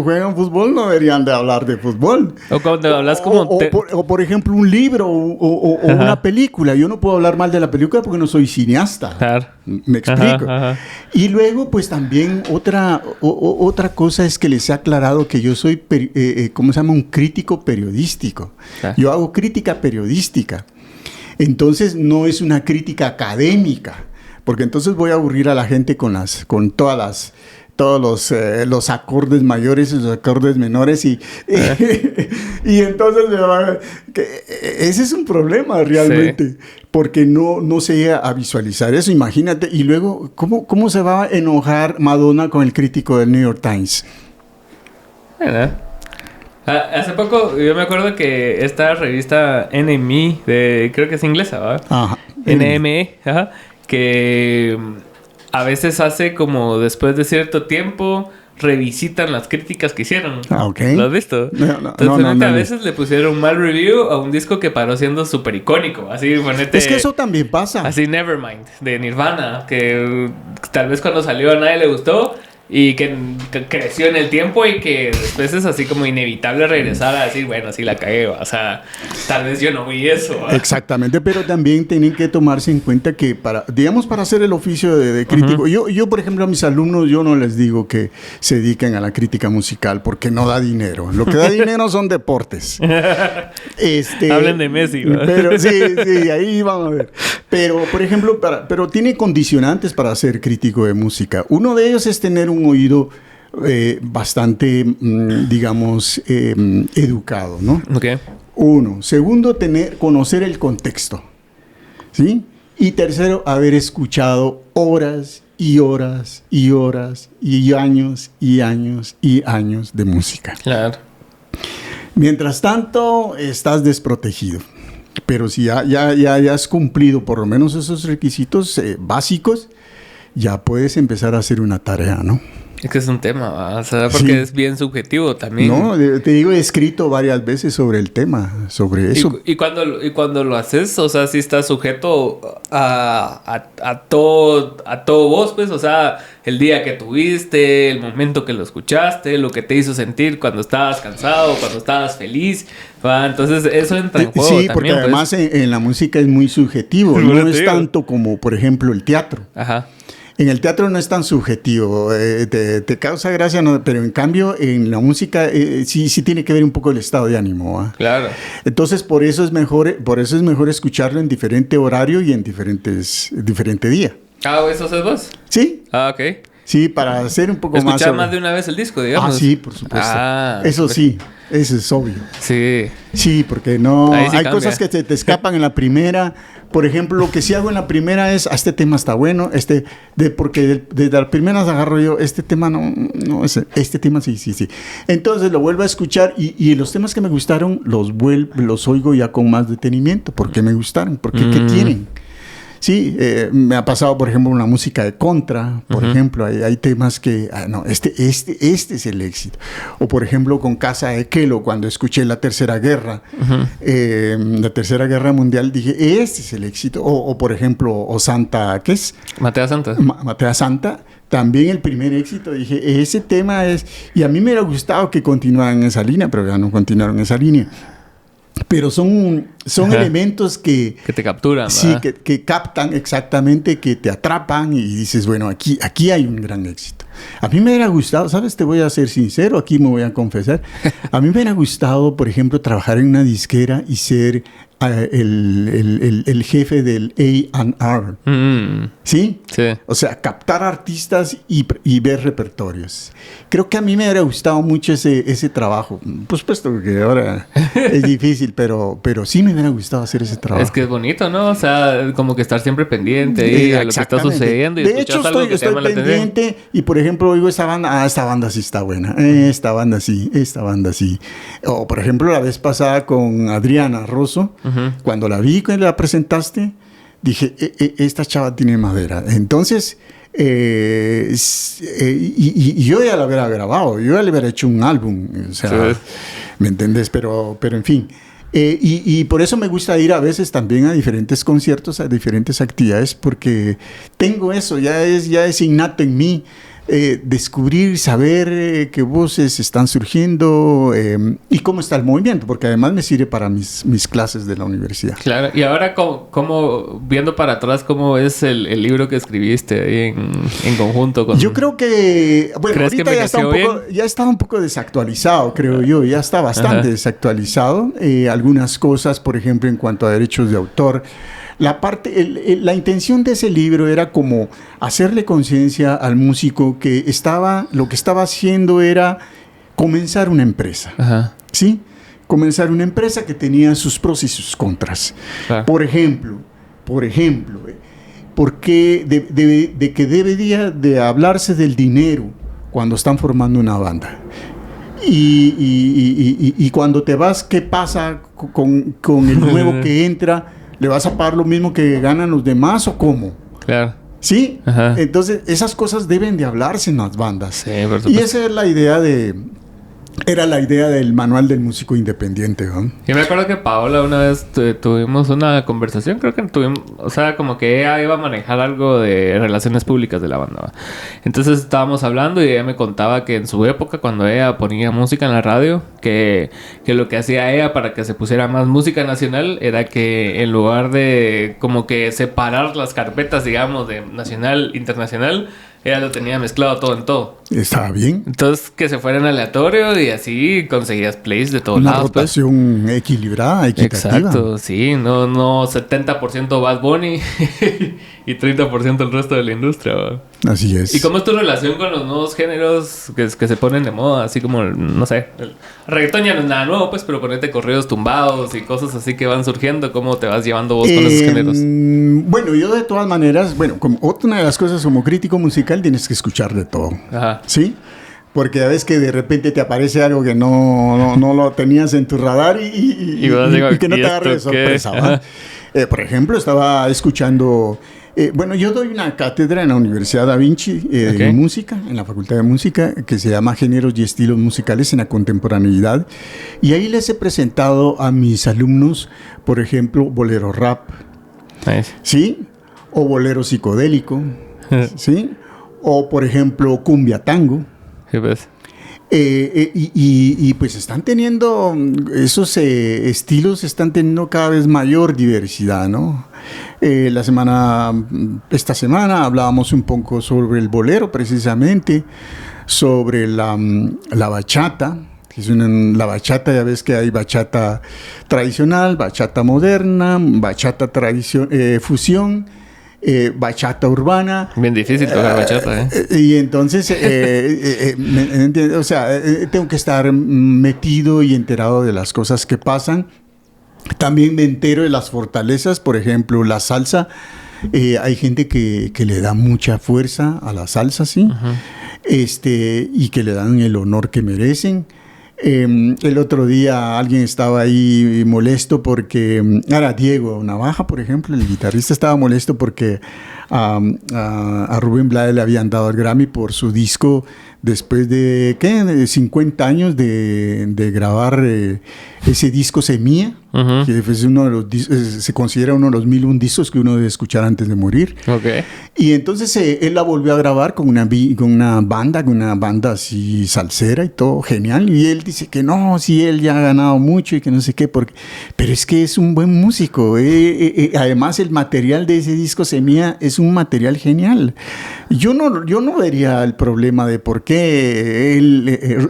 juegan fútbol, no deberían de hablar de fútbol. O cuando hablas como... por ejemplo, un libro o una película. Yo no puedo hablar mal de la película porque no soy cineasta. Claro. Me explico. Ajá. Y luego, pues también otra cosa es que les he aclarado que yo soy, ¿cómo se llama? Un crítico periodístico. Claro. Yo hago crítica periodística. Entonces, no es una crítica académica. Porque entonces voy a aburrir a la gente con todos los acordes mayores y los acordes menores y entonces ese es un problema realmente, sí. Porque no se llega a visualizar eso, imagínate. Y luego, ¿cómo se va a enojar Madonna con el crítico del New York Times? Hace poco yo me acuerdo que esta revista NME, creo que es inglesa, ¿verdad? Ajá. NME, ajá. Que a veces hace como después de cierto tiempo revisitan las críticas que hicieron. Ah, ok. ¿Lo has visto? Entonces, a veces le pusieron un mal review a un disco que paró siendo súper icónico. Así, ponete... Es que eso también pasa. Así, Nevermind, de Nirvana, que tal vez cuando salió a nadie le gustó y que creció en el tiempo y que después es así como inevitable regresar a decir, bueno, sí la cagué, o sea, tal vez yo no vi eso. ¿Va? Exactamente, pero también tienen que tomarse en cuenta que para hacer el oficio de crítico, yo por ejemplo a mis alumnos yo no les digo que se dediquen a la crítica musical porque no da dinero. Lo que da dinero son deportes. Hablen de Messi, ¿va? Pero sí, ahí vamos a ver. Pero, por ejemplo, pero tiene condicionantes para ser crítico de música. Uno de ellos es tener un oído bastante, digamos, educado, ¿no? Okay. Uno. Segundo, conocer el contexto, ¿sí? Y tercero, haber escuchado horas y horas y horas y años y años y años de música. Claro. Mientras tanto, estás desprotegido. Pero si ya has cumplido por lo menos esos requisitos básicos, ya puedes empezar a hacer una tarea, ¿no? Es que es un tema, ¿va? O sea, porque sí. Es bien subjetivo también. No, te digo, he escrito varias veces sobre el tema, sobre eso. Y cuando lo haces, o sea, sí estás sujeto a todo vos, pues, o sea, el día que tuviste, el momento que lo escuchaste, lo que te hizo sentir cuando estabas cansado, cuando estabas feliz, ¿va? Entonces eso entra en juego sí, también, porque además pues. en la música es muy subjetivo, no es tanto como, por ejemplo, el teatro. Ajá. En el teatro no es tan subjetivo, te causa gracia, no, pero en cambio en la música sí tiene que ver un poco el estado de ánimo, ¿eh? Claro. Entonces por eso es mejor escucharlo en diferente horario y en diferente día. Ah, ¿eso haces vos? Sí. Ah, ok. Sí, para hacer un poco más... Escuchar más de una vez el disco, digamos. Ah, sí, por supuesto. Eso sí, eso es obvio. Sí. Sí, porque no... Ahí sí hay cambia. cosas que te escapan en la primera. Por ejemplo, lo que sí hago en la primera es, este tema está bueno, porque desde las primeras agarro yo, este tema no, este tema sí. Entonces lo vuelvo a escuchar y los temas que me gustaron los oigo ya con más detenimiento. ¿Por qué me gustaron? ¿Por qué? ¿Qué tienen? Sí, me ha pasado, por ejemplo, una música de Contra, por ejemplo, hay temas que, este es el éxito. O, por ejemplo, con Casa de Kelo, cuando escuché la Tercera Guerra, la Tercera Guerra Mundial, dije, este es el éxito. O por ejemplo, o Santa, ¿qué es? Matea Santa. Matea Santa, también el primer éxito, dije, ese tema es... Y a mí me hubiera gustado que continuaran en esa línea, pero ya no continuaron en esa línea. Pero son elementos que te capturan, sí, ¿verdad? que captan exactamente, que te atrapan y dices, bueno, aquí hay un gran éxito. A mí me hubiera gustado, ¿sabes? Te voy a ser sincero, aquí me voy a confesar. A mí me hubiera gustado, por ejemplo, trabajar en una disquera y ser el jefe del A&R. ¿Sí? Sí. O sea, captar artistas y ver repertorios. Creo que a mí me hubiera gustado mucho ese trabajo. Por supuesto que ahora es difícil, pero sí me hubiera gustado hacer ese trabajo. Es que es bonito, ¿no? O sea, como que estar siempre pendiente ahí a lo que está sucediendo. Y de hecho, algo que te llama la atención. pendiente y, por ejemplo, oigo esta banda sí está buena. Esta banda sí. O, por ejemplo, la vez pasada con Adriana Rosso, cuando la vi, cuando la presentaste, dije, esta chava tiene madera. Entonces, y yo ya la hubiera grabado, yo ya le hubiera hecho un álbum, o sea, sí. ¿Me entiendes? Pero en fin. Y por eso me gusta ir a veces también a diferentes conciertos, a diferentes actividades, porque tengo eso, ya es innato en mí. Descubrir, saber qué voces están surgiendo y cómo está el movimiento, porque además me sirve para mis clases de la universidad. Claro, y ahora como viendo para atrás, ¿cómo es el libro que escribiste ahí en conjunto con...? Yo creo que, bueno, ahorita que ya está un poco desactualizado, creo yo, ya está bastante desactualizado. Algunas cosas, por ejemplo, en cuanto a derechos de autor, la intención de ese libro era como hacerle conciencia al músico que lo que estaba haciendo era comenzar una empresa. Ajá. ¿Sí? Comenzar una empresa que tenía sus pros y sus contras. Claro. Por ejemplo, ¿por qué de que debería de hablarse del dinero cuando están formando una banda? Y cuando te vas, ¿qué pasa con el nuevo que entra? ¿Le vas a pagar lo mismo que ganan los demás o cómo? Claro. ¿Sí? Ajá. Entonces, esas cosas deben de hablarse en las bandas. Sí, por supuesto. Y esa es la idea era la idea del manual del músico independiente, ¿no? Yo me acuerdo que Paola una vez tuvimos una conversación, creo que tuvimos, o sea, como que ella iba a manejar algo de relaciones públicas de la banda, ¿va? Entonces estábamos hablando y ella me contaba que en su época, cuando ella ponía música en la radio, que lo que hacía ella para que se pusiera más música nacional era que en lugar de como que separar las carpetas, digamos, de nacional, internacional, ella lo tenía mezclado todo en todo. Estaba bien. Entonces, que se fuera en aleatorio y así conseguías plays de todos lados. Una rotación equilibrada, equitativa. Exacto, sí. No 70% Bad Bunny y 30% el resto de la industria, ¿va? Así es. ¿Y cómo es tu relación con los nuevos géneros que se ponen de moda? Así como, no sé, el reggaetón ya no es nada nuevo, pues, pero ponerte corridos tumbados y cosas así que van surgiendo. ¿Cómo te vas llevando vos con esos géneros? Bueno, yo de todas maneras, como una de las cosas como crítico musical tienes que escuchar de todo. Ajá. ¿Sí? Porque a veces que de repente te aparece algo que no lo tenías en tu radar y que no te agarre de sorpresa. Por ejemplo, estaba escuchando... yo doy una cátedra en la Universidad Da Vinci de música, en la Facultad de Música, que se llama Géneros y Estilos Musicales en la Contemporaneidad. Y ahí les he presentado a mis alumnos, por ejemplo, bolero rap. Nice. ¿Sí? O bolero psicodélico. ¿Sí? O, por ejemplo, cumbia tango. ¿Qué ves? Y pues están teniendo, esos estilos están teniendo cada vez mayor diversidad, ¿no? Esta semana hablábamos un poco sobre el bolero, precisamente, sobre la bachata. La bachata, ya ves que hay bachata tradicional, bachata moderna, bachata fusión. bachata urbana. Bien difícil tocar bachata, Y entonces, ¿me entiendes? O sea, tengo que estar metido y enterado de las cosas que pasan. También me entero de las fortalezas, por ejemplo, la salsa. Hay gente que le da mucha fuerza a la salsa, ¿sí? Uh-huh. Y que le dan el honor que merecen. El otro día alguien estaba ahí molesto porque... Ahora, Diego Navaja, por ejemplo, el guitarrista, estaba molesto porque a Rubén Blades le habían dado el Grammy por su disco después de, ¿qué? 50 años de grabar ese disco Semilla, uh-huh. que es uno de los se considera uno de los 1001 discos que uno debe escuchar antes de morir. Okay. Y entonces él la volvió a grabar con una banda así salsera y todo, genial. Y él dice que no, sí, él ya ha ganado mucho y que no sé qué, pero es que es un buen músico. Además, el material de ese disco Semilla es un material genial. Yo no vería el problema de por qué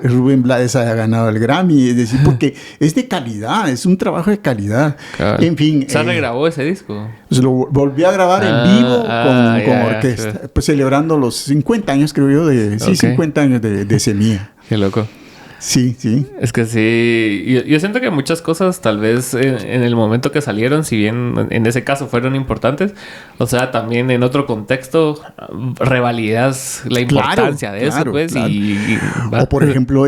Rubén Blades haya ganado el Grammy, es decir, porque es de calidad, es un trabajo de calidad. Claro. En fin. ¿Se regrabó ese disco? Pues lo volvió a grabar en vivo con orquesta, sí. Pues celebrando los 50 años, creo yo, okay. 50 años de Semilla. Qué loco. Sí, sí. Es que sí, yo siento que muchas cosas tal vez en el momento que salieron, si bien en ese caso fueron importantes, o sea, también en otro contexto revalidas la importancia de eso, pues. Claro. O por ejemplo,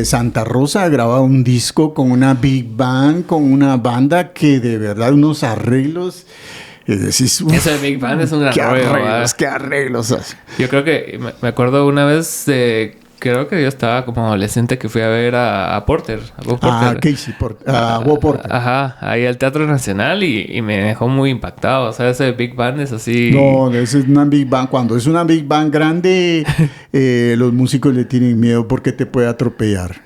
Santa Rosa grababa un disco con una big band, con una banda que de verdad unos arreglos... Es decir, ese Big Band es un gran qué arreglos. Yo creo que me acuerdo una vez de... Creo que yo estaba como adolescente que fui a ver a Porter. A Bob Porter. Bob Porter. Ajá, ahí al Teatro Nacional y me dejó muy impactado. O sea, ese Big Band es así... No, es una Big Band. Cuando es una Big Band grande, los músicos le tienen miedo porque te puede atropellar.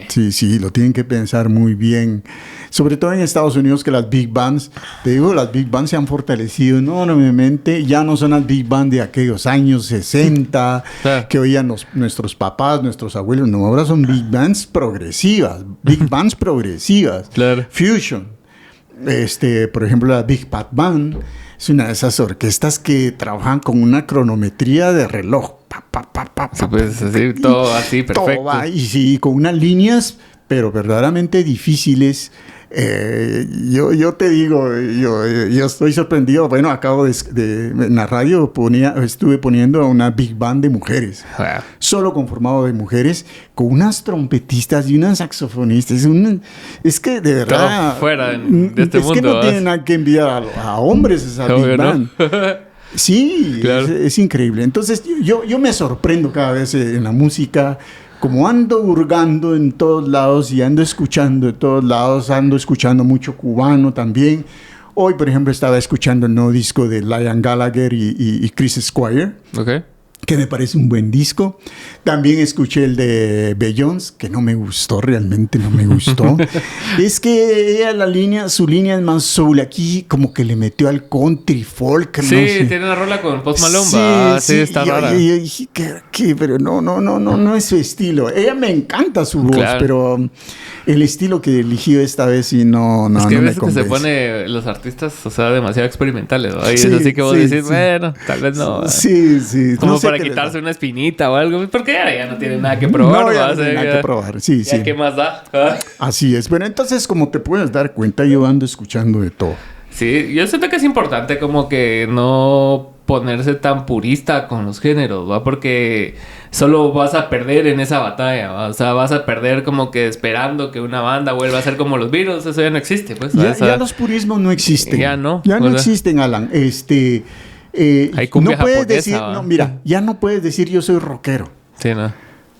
Sí. Sí, lo tienen que pensar muy bien. Sobre todo en Estados Unidos, que las Big Bands, te digo, las Big Bands se han fortalecido enormemente. Ya no son las Big Band de aquellos años 60, claro. que oían nuestros papás, nuestros abuelos. No, ahora son Big Bands progresivas. Big Bands progresivas. Claro. Fusion. Por ejemplo, la Big Bad Band es una de esas orquestas que trabajan con una cronometría de reloj. Sí, pues así, todo así, perfecto. Todo va, y sí, con unas líneas, pero verdaderamente difíciles. Yo te digo, yo estoy sorprendido. Bueno, acabo en la radio estuve poniendo una big band de mujeres, solo conformado de mujeres, con unas trompetistas y unas saxofonistas. Es que de verdad, todo fuera de este mundo. Es que no tienen nada que enviar a hombres esa big band. ¿No? Sí, claro. es increíble. Entonces yo me sorprendo cada vez en la música. Como ando hurgando en todos lados y ando escuchando de todos lados, ando escuchando mucho cubano también. Hoy, por ejemplo, estaba escuchando el nuevo disco de Liam Gallagher y Chris Squire. Okay. Que me parece un buen disco. También escuché el de Beyoncé, que no me gustó, realmente no me gustó. Es que ella, su línea es más soul. Aquí como que le metió al country folk. Sí, no sé. Tiene una rola con Post Malone. Sí, está rara. Yo dije, ¿qué? Pero no es su estilo. Ella me encanta su voz, claro. Pero el estilo que eligió esta vez sí no me convence. Es que se pone los artistas, o sea, demasiado experimentales, ¿no? Y sí, es así que vos decís, bueno, tal vez no. Sí. Como para quitarse una espinita o algo, porque ya no tiene nada que probar. No, ya no tiene nada que probar, sí. ¿Qué más da? Así es. Bueno, entonces, como te puedes dar cuenta, yo ando escuchando de todo. Sí, yo siento que es importante como que no ponerse tan purista con los géneros, ¿va? Porque solo vas a perder en esa batalla, ¿va? O sea, vas a perder como que esperando que una banda vuelva a ser como los Beatles. Eso ya no existe, pues. Ya los purismos no existen. Ya no. Ya no existen, Alan. No puedes decir, mira, ya no puedes decir yo soy rockero. Sí, no.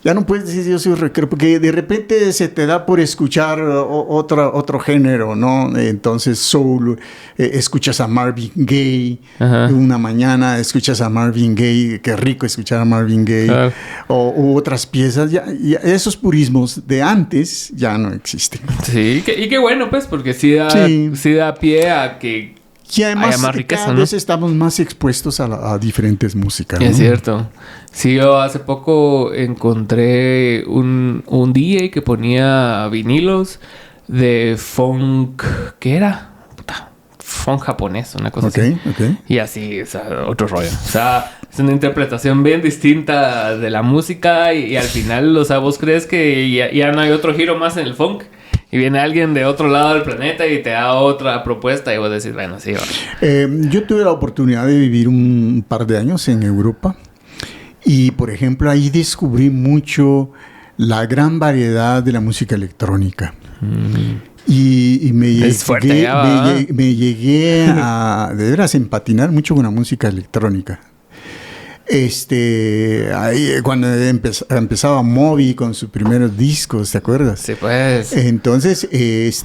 Ya no puedes decir yo soy rockero porque de repente se te da por escuchar otro género, ¿no? Entonces soul, escuchas a Marvin Gaye. Ajá. Una mañana escuchas a Marvin Gaye, qué rico escuchar a Marvin Gaye. Claro. O otras piezas, ya esos purismos de antes ya no existen. Sí, y qué bueno pues, porque sí da pie a que y además más riqueza, cada vez estamos más expuestos a diferentes músicas, ¿no? Es cierto. Sí, yo hace poco encontré un DJ que ponía vinilos de funk. ¿Qué era? funk japonés, una cosa así. Ok. Y así, o sea, otro rollo. O sea, es una interpretación bien distinta de la música y al final, o sea, vos crees que ya no hay otro giro más en el funk. Y viene alguien de otro lado del planeta y te da otra propuesta y vos decís, bueno, sí, va. Yo tuve la oportunidad de vivir un par de años en Europa y, por ejemplo, ahí descubrí mucho la gran variedad de la música electrónica. Y me llegué a, de veras, empatinar mucho con la música electrónica. Ahí cuando empezaba Moby con sus primeros discos, ¿te acuerdas? Sí, pues. Entonces, es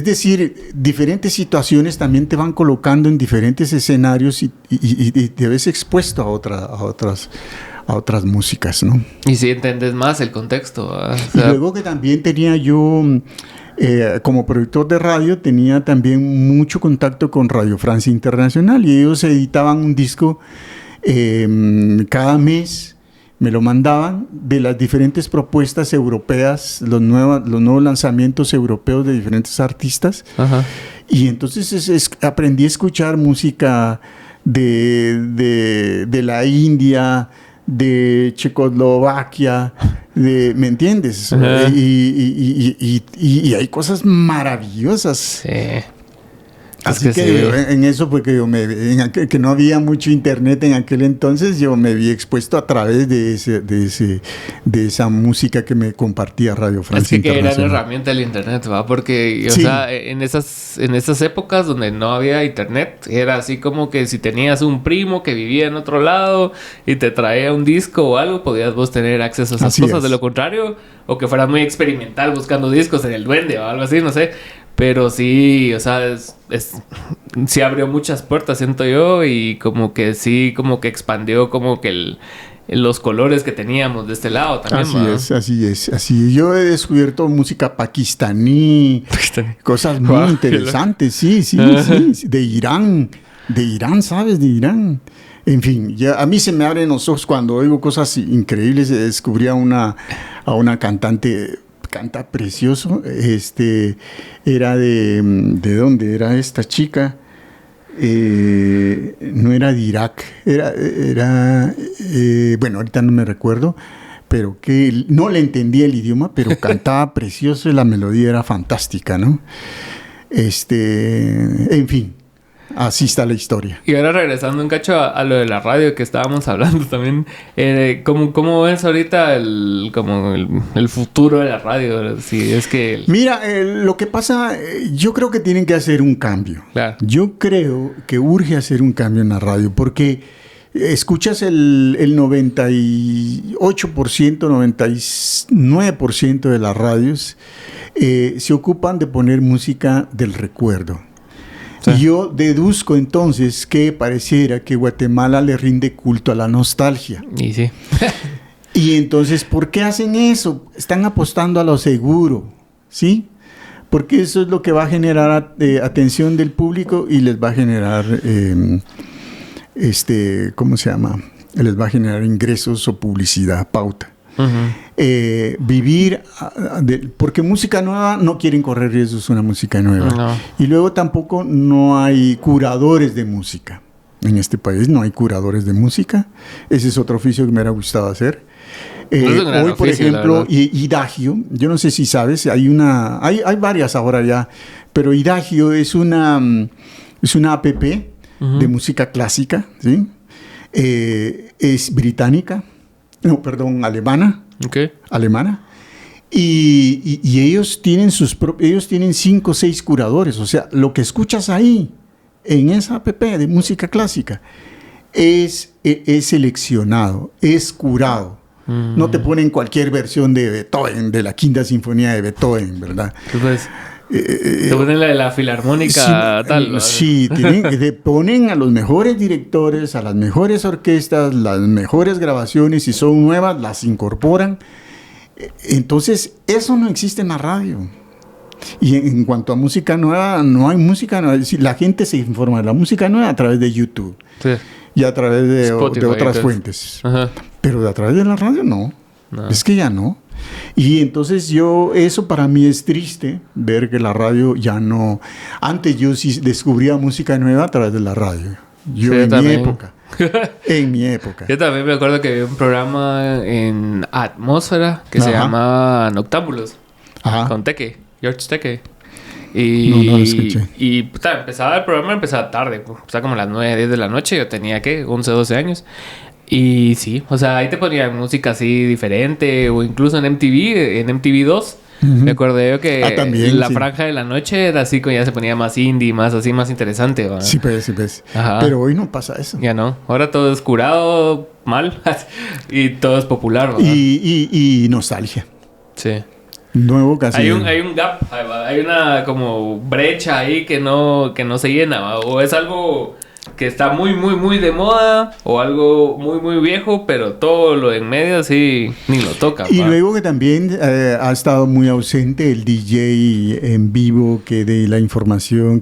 decir, diferentes situaciones también te van colocando en diferentes escenarios y te ves expuesto a otras músicas, ¿no? Y si entiendes más el contexto. O sea, y luego que también tenía yo, como productor de radio, tenía también mucho contacto con Radio Francia Internacional y ellos editaban un disco cada mes, me lo mandaban de las diferentes propuestas europeas, los nuevos lanzamientos europeos de diferentes artistas. Ajá. Y entonces aprendí a escuchar música de la India, de Checoslovaquia, ¿me entiendes? Uh-huh. Y hay cosas maravillosas. Sí. Así que sí. En eso, porque que no había mucho internet en aquel entonces, yo me vi expuesto a través de esa música que me compartía Radio Francia Internacional. Es que era la herramienta del internet, ¿va? Porque, sí. O sea, en esas épocas donde no había internet, era así como que si tenías un primo que vivía en otro lado y te traía un disco o algo, podías vos tener acceso a esas cosas. De lo contrario, o que fueras muy experimental buscando discos en el Duende o algo así, no sé. Pero sí, o sea, sí abrió muchas puertas, siento yo, y como que sí, como que expandió como que los colores que teníamos de este lado también. Así es. Yo he descubierto música pakistaní, cosas muy interesantes, sí, de Irán, ¿sabes? De Irán. En fin, a mí se me abren los ojos cuando oigo cosas increíbles. Descubrí a una cantante, canta precioso, era ¿de dónde era esta chica? No era de Irak, bueno, ahorita no me recuerdo, pero que no le entendía el idioma, pero cantaba precioso y la melodía era fantástica, ¿no? En fin. Así está la historia. Y ahora regresando un cacho a lo de la radio que estábamos hablando también, ¿cómo ves ahorita el futuro de la radio? Si es que... Mira, lo que pasa, yo creo que tienen que hacer un cambio. Claro. Yo creo que urge hacer un cambio en la radio porque escuchas el 98%, 99% de las radios se ocupan de poner música del recuerdo. Sí. Y yo deduzco entonces que pareciera que Guatemala le rinde culto a la nostalgia. Y sí. Y entonces, ¿por qué hacen eso? Están apostando a lo seguro, ¿sí? Porque eso es lo que va a generar atención del público y les va a generar, ¿cómo se llama? Les va a generar ingresos o publicidad, pauta. Uh-huh. Porque música nueva no quieren correr riesgos una música nueva. No. Y luego tampoco no hay curadores de música. En este país no hay curadores de música. Ese es otro oficio que me hubiera gustado hacer. Hoy, por ejemplo, Idagio, yo no sé si sabes, hay varias ahora ya, pero Idagio es una app uh-huh. de música clásica, ¿sí? Es británica. No, perdón, alemana. Okay. Alemana. Y ellos tienen 5 o 6 curadores. O sea, lo que escuchas ahí, en esa app de música clásica, es seleccionado, es curado. Mm. No te ponen cualquier versión de Beethoven, de la Quinta Sinfonía de Beethoven, ¿verdad? Entonces, te ponen la de la filarmónica, sí, tal. Sí, te ponen a los mejores directores, a las mejores orquestas, las mejores grabaciones, si son nuevas, las incorporan. Entonces, eso no existe en la radio. Y en cuanto a música nueva, no hay música nueva. Es decir, la gente se informa de la música nueva a través de YouTube. Sí. Y a través de otras fuentes. Ajá. Pero a través de la radio, no. Es que ya no. Y entonces eso para mí es triste, ver que la radio ya no... Antes yo sí descubría música nueva a través de la radio. Yo Sí, en también. mi época. En mi época. Yo también me acuerdo que había un programa en Atmósfera que se Ajá. llamaba Noctámbulos. Ajá. Con Teque, George Teque. No lo escuché. Y puta, empezaba el programa, empezaba tarde. Empezaba como a las 9, 10 de la noche. Yo tenía, ¿qué? 11, 12 años. Y sí, o sea, ahí te ponían música así diferente. O incluso en MTV 2. Ujú. Me acuerdo yo que También, la sí. franja de la noche era así, ya se ponía más indie, más así, más interesante. ¿Va? Sí, pues, sí, pues. Ajá. Pero hoy no pasa eso. Ya no. Ahora todo es curado, mal. Y todo es popular, ¿verdad? Y nostalgia. Sí. Nuevo casi. Hay un gap, hay una como brecha ahí que no se llena, ¿va? O es algo que está muy de moda, o algo muy viejo, pero todo lo de en medio sí ni lo toca. Y ¿va? luego que también ha estado muy ausente el DJ en vivo que dé la información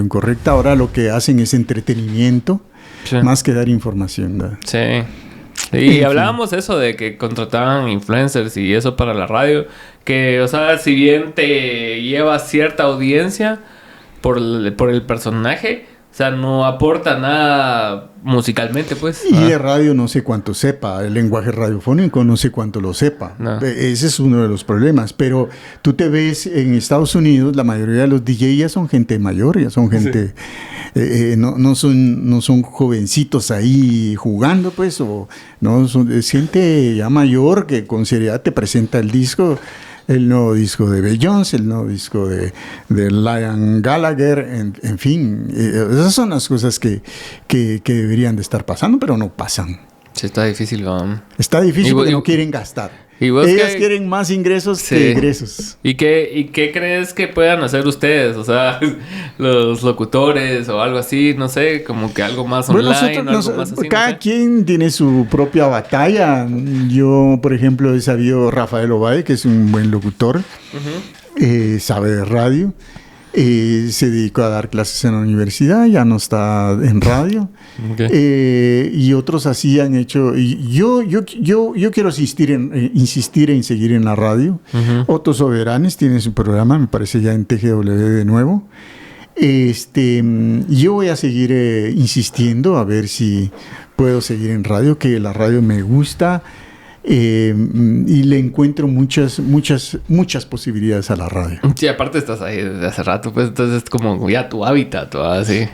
correcta. Ahora lo que hacen es entretenimiento Sí. más que dar información, ¿verdad? Sí. En Y fin. hablábamos eso de que contrataban influencers y eso para la radio, que, o sea, si bien te lleva cierta audiencia por el personaje, o sea, no aporta nada musicalmente, pues. Y Ah. de radio no sé cuánto sepa, el lenguaje radiofónico no sé cuánto lo sepa. No. Ese es uno de los problemas. Pero tú te ves en Estados Unidos, la mayoría de los DJ ya son gente mayor, ya son gente, no son jovencitos ahí jugando, pues, o no es gente ya mayor que con seriedad te presenta el disco. El nuevo disco de Beyoncé, el nuevo disco de Liam Gallagher, en fin, esas son las cosas que deberían de estar pasando, pero no pasan. Sí, está difícil, ¿no? Está difícil Y vos- porque y- no quieren gastar. y vos Ellas qué- quieren más ingresos Sí. que egresos. ¿Y qué crees que puedan hacer ustedes? O sea, los locutores o algo así, no sé, como que algo más online, Bueno, o algo más así. cada no sé. quien tiene su propia batalla. Yo, por ejemplo, he sabido Rafael Ovalle, que es un buen locutor, Ujú. sabe de radio. Se dedicó a dar clases en la universidad, ya no está en radio. Ok. Y otros así han hecho. Y yo quiero insistir en seguir en la radio. Ujú. Otto Soberanes tiene su programa, me parece ya en TGW de nuevo. Yo voy a seguir insistiendo a ver si puedo seguir en radio, que la radio me gusta. Y le encuentro muchas posibilidades a la radio. Sí, aparte estás ahí desde hace rato, pues entonces es como ya tu hábitat o así.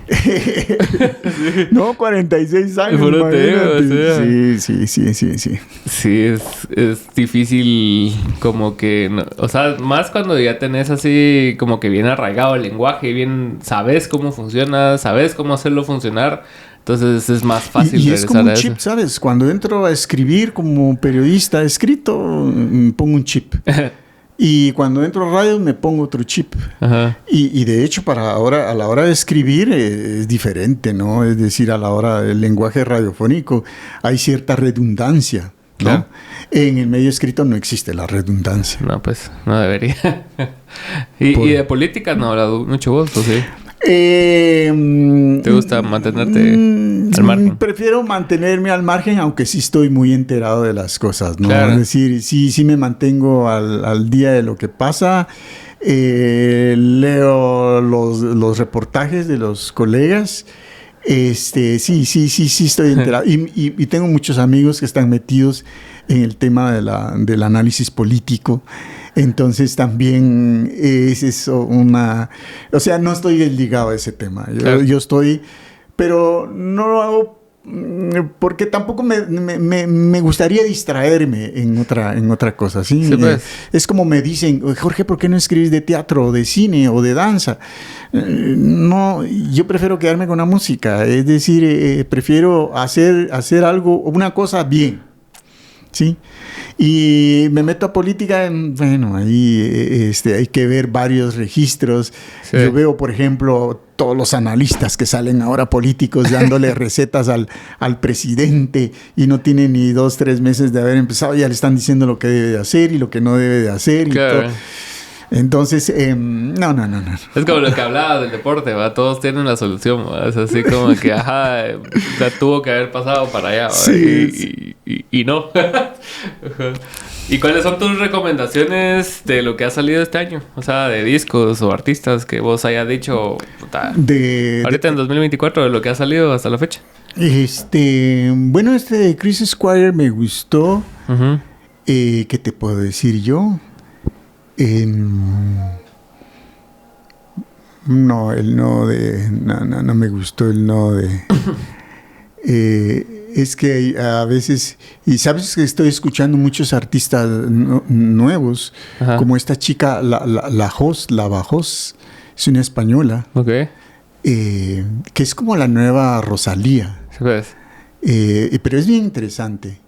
No, 46 años. Puro te digo, imagínate. o sea. Sí. Sí, es difícil como que... o sea, más cuando ya tenés así como que bien arraigado el lenguaje, bien sabes cómo funciona, sabes cómo hacerlo funcionar. Entonces es más fácil Y es como regresar un a chip, eso. ¿sabes? Cuando entro a escribir como periodista escrito, pongo un chip. Y cuando entro a radio me pongo otro chip. Ajá. Y de hecho a la hora de escribir es diferente, ¿no? Es decir, a la hora del lenguaje radiofónico hay cierta redundancia, ¿no? Claro. En el medio escrito no existe la redundancia. No, pues no debería. ¿Y de política no hablas mucho vos, o sí? ¿Te gusta mantenerte al margen? Prefiero mantenerme al margen, aunque sí estoy muy enterado de las cosas, ¿no? Claro. Es decir, sí me mantengo al día de lo que pasa. Leo los reportajes de los colegas. Sí estoy enterado. Y tengo muchos amigos que están metidos en el tema del análisis político. Entonces también es eso o sea, no estoy desligado de ese tema. Claro. Yo estoy, pero no lo hago porque tampoco me gustaría distraerme en otra cosa, ¿sí? Sí, pues. Es como me dicen, Jorge, ¿por qué no escribes de teatro, o de cine o de danza? No, yo prefiero quedarme con la música. Es decir, prefiero hacer algo, una cosa bien, ¿sí? Y me meto a política, bueno, ahí hay que ver varios registros. Sí. Yo veo, por ejemplo, todos los analistas que salen ahora políticos dándole recetas al presidente y no tienen ni 2, 3 meses de haber empezado, ya le están diciendo lo que debe de hacer y lo que no debe de hacer. Y Claro. todo. Entonces, no. Es como lo que hablabas del deporte, ¿va? Todos tienen la solución, ¿va? Es así como que, ajá, ya tuvo que haber pasado para allá, ¿va? Sí. Y no. ¿Y cuáles son tus recomendaciones de lo que ha salido este año? O sea, de discos o artistas que vos hayas dicho, puta, ahorita en 2024, de lo que ha salido hasta la fecha. Bueno, de Chris Squire me gustó. Uh-huh. ¿Qué te puedo decir yo? No me gustó el no de... es que a veces... Y sabes que estoy escuchando muchos artistas nuevos, ajá, como esta chica, la Bajos, es una española. Ok. Que es como la nueva Rosalía. Sí, pues. Pero es bien interesante.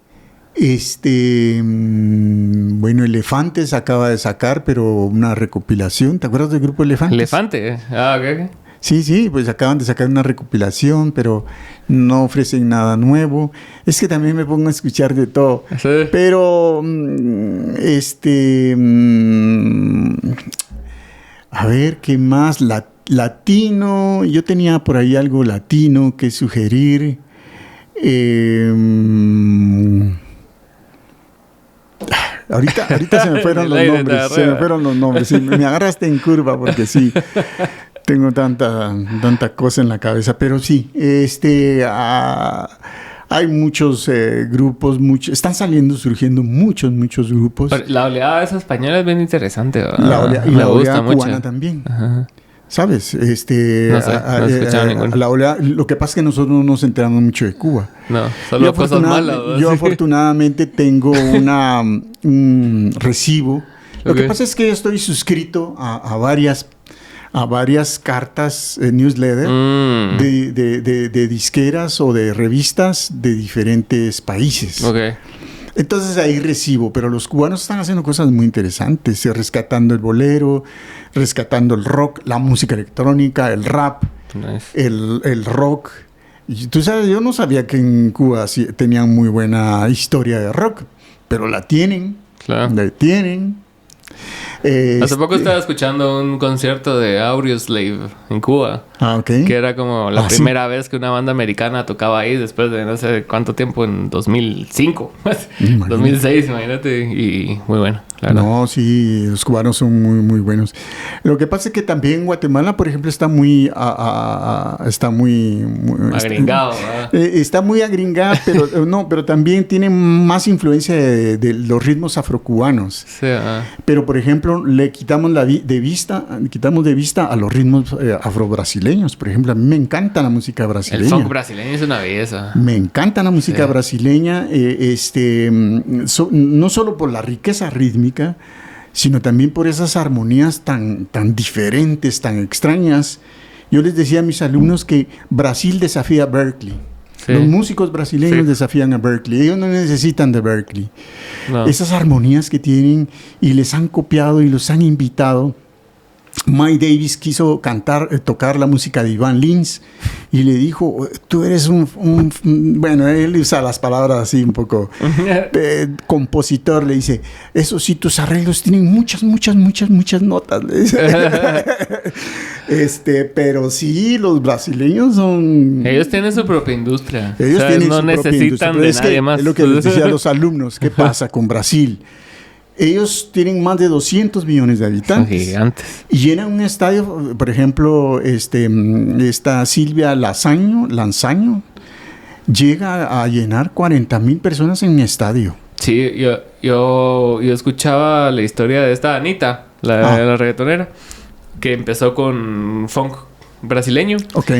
Bueno, Elefantes acaba de sacar, pero una recopilación. ¿Te acuerdas del grupo Elefantes? Elefante. Ah, ok. Sí, pues acaban de sacar una recopilación, pero no ofrecen nada nuevo. Es que también me pongo a escuchar de todo. Sí. Pero, a ver, ¿qué más? Latino. Yo tenía por ahí algo latino que sugerir. Ahorita se me fueron los nombres. Sí, me agarraste en curva porque sí. Tengo tanta cosa en la cabeza, pero sí, hay muchos grupos, están surgiendo muchos grupos. Pero la oleada esa española es bien interesante, ¿verdad? La oleada cubana también. Ajá. ¿Sabes? No sé, no he escuchado ninguno. Lo que pasa es que nosotros no nos enteramos mucho de Cuba. No, solo cosas malas, ¿verdad? Yo afortunadamente tengo un recibo. Lo que pasa es que yo estoy suscrito a varias cartas, newsletter de disqueras o de revistas de diferentes países. Okay. Entonces ahí recibo, pero los cubanos están haciendo cosas muy interesantes, rescatando el bolero, rescatando el rock, la música electrónica, el rap, nice, el rock. Y tú sabes, yo no sabía que en Cuba tenían muy buena historia de rock, pero la tienen. Claro. La tienen. Hace poco estaba escuchando un concierto de Audioslave en Cuba. Ah, ok. Que era como la primera vez que una banda americana tocaba ahí después de no sé cuánto tiempo, en 2005. 2006, imagínate. Y muy bueno, la verdad. No, sí, los cubanos son muy, muy buenos. Lo que pasa es que también Guatemala, por ejemplo, está muy agringado, ¿verdad? Está muy agringada, pero también tiene más influencia de los ritmos afrocubanos. Sí, pero, por ejemplo, le quitamos de vista a los ritmos afrobrasileños. Por ejemplo, a mí me encanta la música brasileña. El funk brasileño es una belleza. Me encanta la música brasileña, no solo por la riqueza rítmica, sino también por esas armonías tan diferentes, tan extrañas. Yo les decía a mis alumnos que Brasil desafía a Berkeley. Sí. Los músicos brasileños desafían a Berkeley. Ellos no necesitan de Berkeley. No. Esas armonías que tienen y les han copiado y los han invitado. Miles Davis quiso tocar la música de Ivan Lins y le dijo, tú eres bueno, él usa las palabras así un poco compositor, le dice, eso sí, tus arreglos tienen muchas notas, le dice. Pero sí, los brasileños son... Ellos tienen su propia industria. Ellos tienen no su necesitan propia industria, de nadie más. Es lo que les decía a los alumnos, ¿qué pasa con Brasil? Ellos tienen más de 200 millones de habitantes. Son gigantes. Y llenan un estadio, por ejemplo, esta Silvia Lanzaño llega a llenar 40,000 personas en un estadio. Sí, yo escuchaba la historia de esta Anita, la reggaetonera, que empezó con funk brasileño. Ok.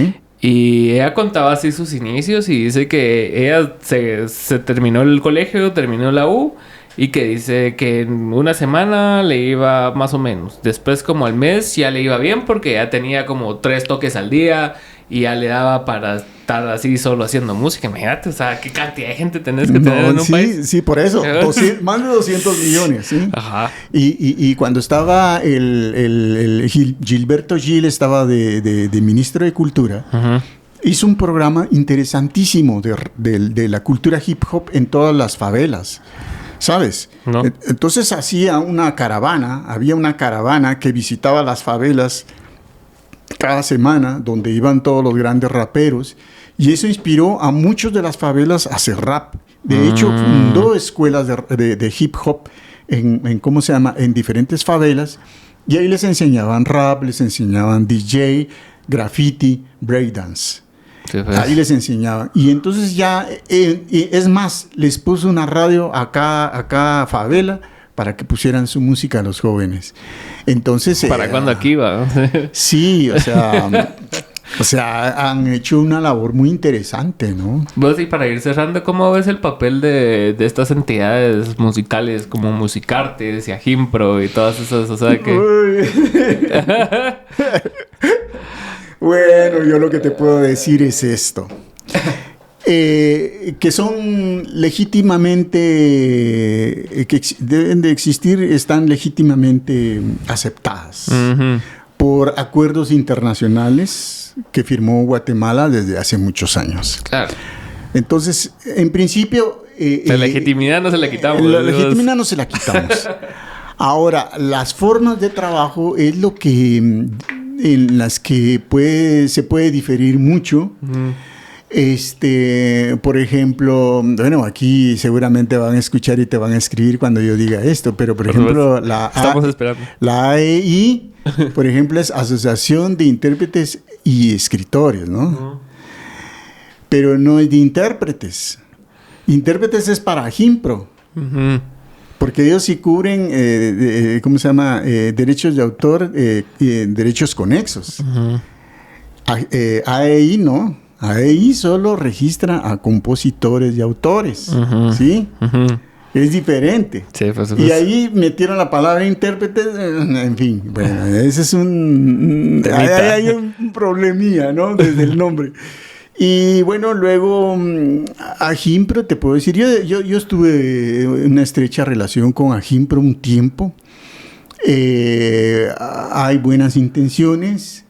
Y ella contaba así sus inicios y dice que ella se terminó el colegio, terminó la U... Y que dice que en una semana le iba más o menos. Después como al mes ya le iba bien porque ya tenía como 3 toques al día. Y ya le daba para estar así solo haciendo música. Imagínate, o sea, qué cantidad de gente tenés que tener en un país. Sí, por eso. Más de 200 millones, ¿sí? Ajá. Y cuando estaba Gilberto Gil estaba de ministro de Cultura... Uh-huh. Hizo un programa interesantísimo de la cultura hip hop en todas las favelas. ¿sabes? No. Entonces había una caravana que visitaba las favelas cada semana, donde iban todos los grandes raperos, y eso inspiró a muchos de las favelas a hacer rap. De hecho, fundó escuelas de hip hop ¿cómo se llama? En diferentes favelas, y ahí les enseñaban rap, les enseñaban DJ, graffiti, breakdance. Sí, pues. Ahí les enseñaban. Y entonces ya, es más, les puso una radio a cada favela para que pusieran su música a los jóvenes. Entonces... ¿Para cuándo aquí va? Sí, o sea, han hecho una labor muy interesante, ¿no? Vos, y para ir cerrando, ¿cómo ves el papel de estas entidades musicales como Musicartes y Agimpro y todas esas? O sea que... Bueno, yo lo que te puedo decir es esto. Que son legítimamente, que deben de existir, están legítimamente aceptadas por acuerdos internacionales que firmó Guatemala desde hace muchos años. Claro. Entonces, en principio... la legitimidad no se la quitamos. La legitimidad no se la quitamos. Ahora, las formas de trabajo es lo que... en las que se puede diferir mucho. Por ejemplo, bueno, aquí seguramente van a escuchar y te van a escribir cuando yo diga esto, pero por ejemplo, estamos esperando. La AEI, por ejemplo, es Asociación de Intérpretes y Escritores, ¿no? Pero no es de intérpretes. Intérpretes es para Agimpro. Porque ellos sí cubren, ¿cómo se llama? Derechos de autor, derechos conexos. AEI no. AEI solo registra a compositores y autores. ¿Sí? Es diferente. Sí, pues, y ahí metieron la palabra intérprete, en fin. Bueno, ese es hay un problemilla, ¿no? Desde el nombre. Y bueno, luego Agimpro, te puedo decir, yo estuve en una estrecha relación con Agimpro un tiempo. Hay buenas intenciones,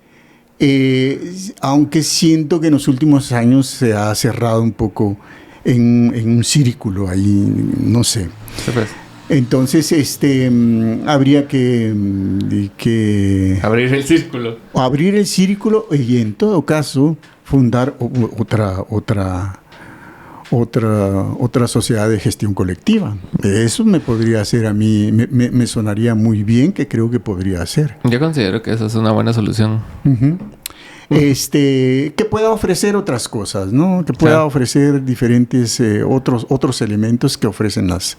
aunque siento que en los últimos años se ha cerrado un poco en un círculo ahí, no sé. Entonces, habría que abrir el círculo. Abrir el círculo y en todo caso fundar otra sociedad de gestión colectiva. Eso me podría hacer a mí, me sonaría muy bien, que creo que podría hacer. Yo considero que esa es una buena solución. Que pueda ofrecer otras cosas, ¿no? Que pueda ofrecer diferentes otros elementos que ofrecen las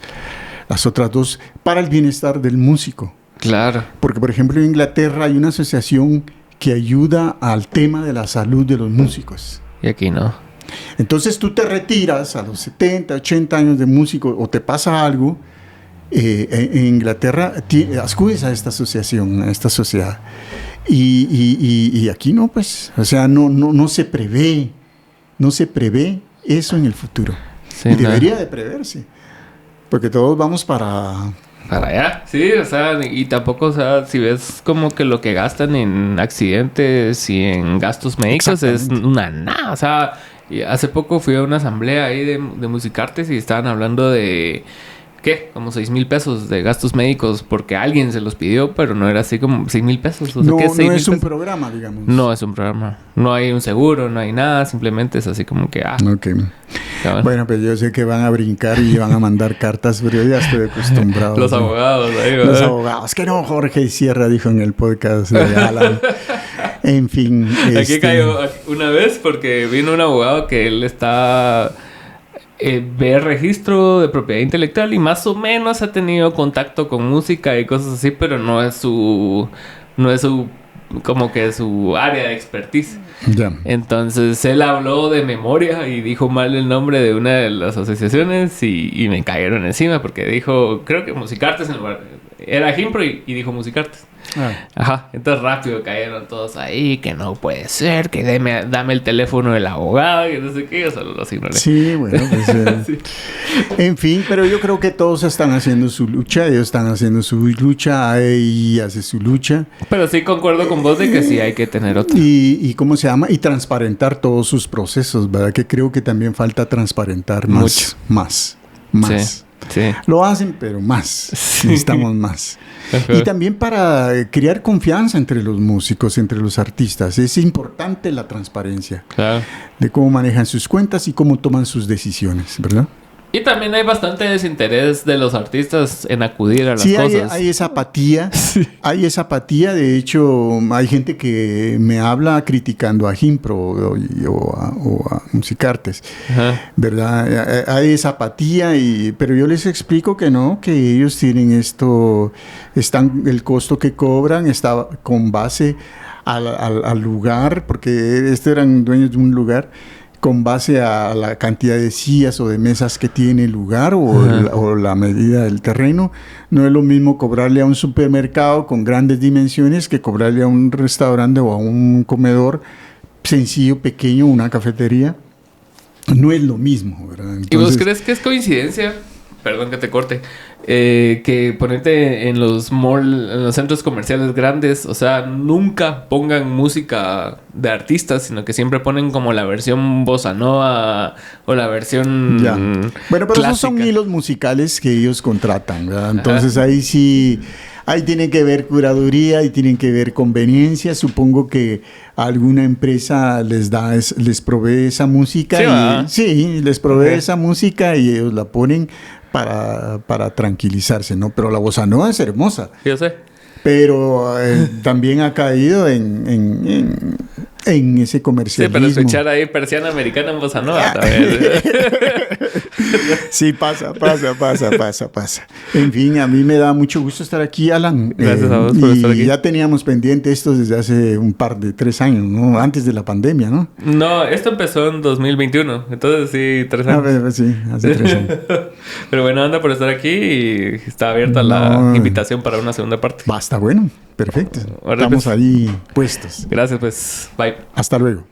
otras dos para el bienestar del músico. Claro. Porque, por ejemplo, en Inglaterra hay una asociación que ayuda al tema de la salud de los músicos. Y aquí no. Entonces tú te retiras a los 70, 80 años de músico o te pasa algo, en Inglaterra acudes a esta asociación, a esta sociedad. Y aquí no, pues, o sea, no se prevé eso en el futuro. Sí, y debería de preverse, porque todos vamos para allá, sí, o sea, y tampoco, o sea, si ves como que lo que gastan en accidentes y en gastos médicos es una nada, o sea, hace poco fui a una asamblea ahí de Musicartes y estaban hablando de, ¿qué? Como 6,000 pesos de gastos médicos porque alguien se los pidió, pero no era así como 6,000 pesos. O sea, no, ¿qué es 6,000 no es pesos? un programa, digamos. No es un programa. No hay un seguro, no hay nada. Simplemente es así como que... Ok. Bueno, pues yo sé que van a brincar y van a mandar cartas, pero yo ya estoy acostumbrado. Los abogados. Ahí, los abogados. Que no, Jorge Sierra dijo en el podcast de Alan. En fin. Aquí cayó una vez porque vino un abogado que él está... ve registro de propiedad intelectual y más o menos ha tenido contacto con música y cosas así, pero no es su como que su área de expertise. Entonces él habló de memoria y dijo mal el nombre de una de las asociaciones y me cayeron encima porque dijo, creo que Musicartes en lugar, era Agimpro y dijo Musicartes. Ajá, entonces rápido cayeron todos ahí, que no puede ser, que dame el teléfono del abogado, que no sé qué, yo solo los ignoré. Sí, bueno, pues sí. En fin, pero yo creo que todos están haciendo su lucha, ellos están haciendo su lucha, AEI hace su lucha. Pero sí concuerdo con vos de que sí hay que tener otro. Y ¿cómo se llama? Y transparentar todos sus procesos, ¿verdad? Que creo que también falta transparentar más. Sí. Sí. Lo hacen, pero más. Sí. Necesitamos más. Ajá. Y también para crear confianza entre los músicos, entre los artistas. Es importante la transparencia Claro. de cómo manejan sus cuentas y cómo toman sus decisiones, ¿verdad? Y también hay bastante desinterés de los artistas en acudir a las Sí, cosas. hay esa apatía. Hay esa apatía. De hecho, hay gente que me habla criticando a Gimpro o a Musicartes, Ajá. ¿verdad? Hay esa apatía, pero yo les explico que no, que ellos tienen el costo que cobran está con base al lugar, porque eran dueños de un lugar, con base a la cantidad de sillas o de mesas que tiene el lugar o la medida del terreno. No es lo mismo cobrarle a un supermercado con grandes dimensiones que cobrarle a un restaurante o a un comedor sencillo, pequeño, una cafetería. No es lo mismo, ¿verdad? Entonces, ¿Y vos crees que es coincidencia? Perdón que te corte. Que ponerte en los en los centros comerciales grandes, o sea, nunca pongan música de artistas, sino que siempre ponen como la versión bossa nova o la versión ya. Bueno, pero clásica. esos son hilos musicales que ellos contratan, ¿verdad? Entonces ahí sí, ahí tiene que ver curaduría y tienen que ver conveniencia. Supongo que alguna empresa les provee esa música. Sí, les provee esa música y ellos la ponen para tranquilizarse, ¿no? Pero la bossa nova es hermosa. Yo sé. Pero también ha caído en ese comercialismo. Sí, pero escuchar ahí persiana americana en bossa nova también. Sí, pasa. En fin, a mí me da mucho gusto estar aquí, Alan. Gracias a vos por estar aquí. Ya teníamos pendiente esto desde hace un par de 3 años, ¿no? Antes de la pandemia, ¿no? No, esto empezó en 2021. Entonces sí, 3 años. A ver, sí, hace 3 años. Pero bueno, anda por estar aquí y está abierta la invitación para una segunda parte. Basta, bueno, perfecto. Ahora Estamos pues, ahí puestos. Gracias, pues. Bye. Hasta luego.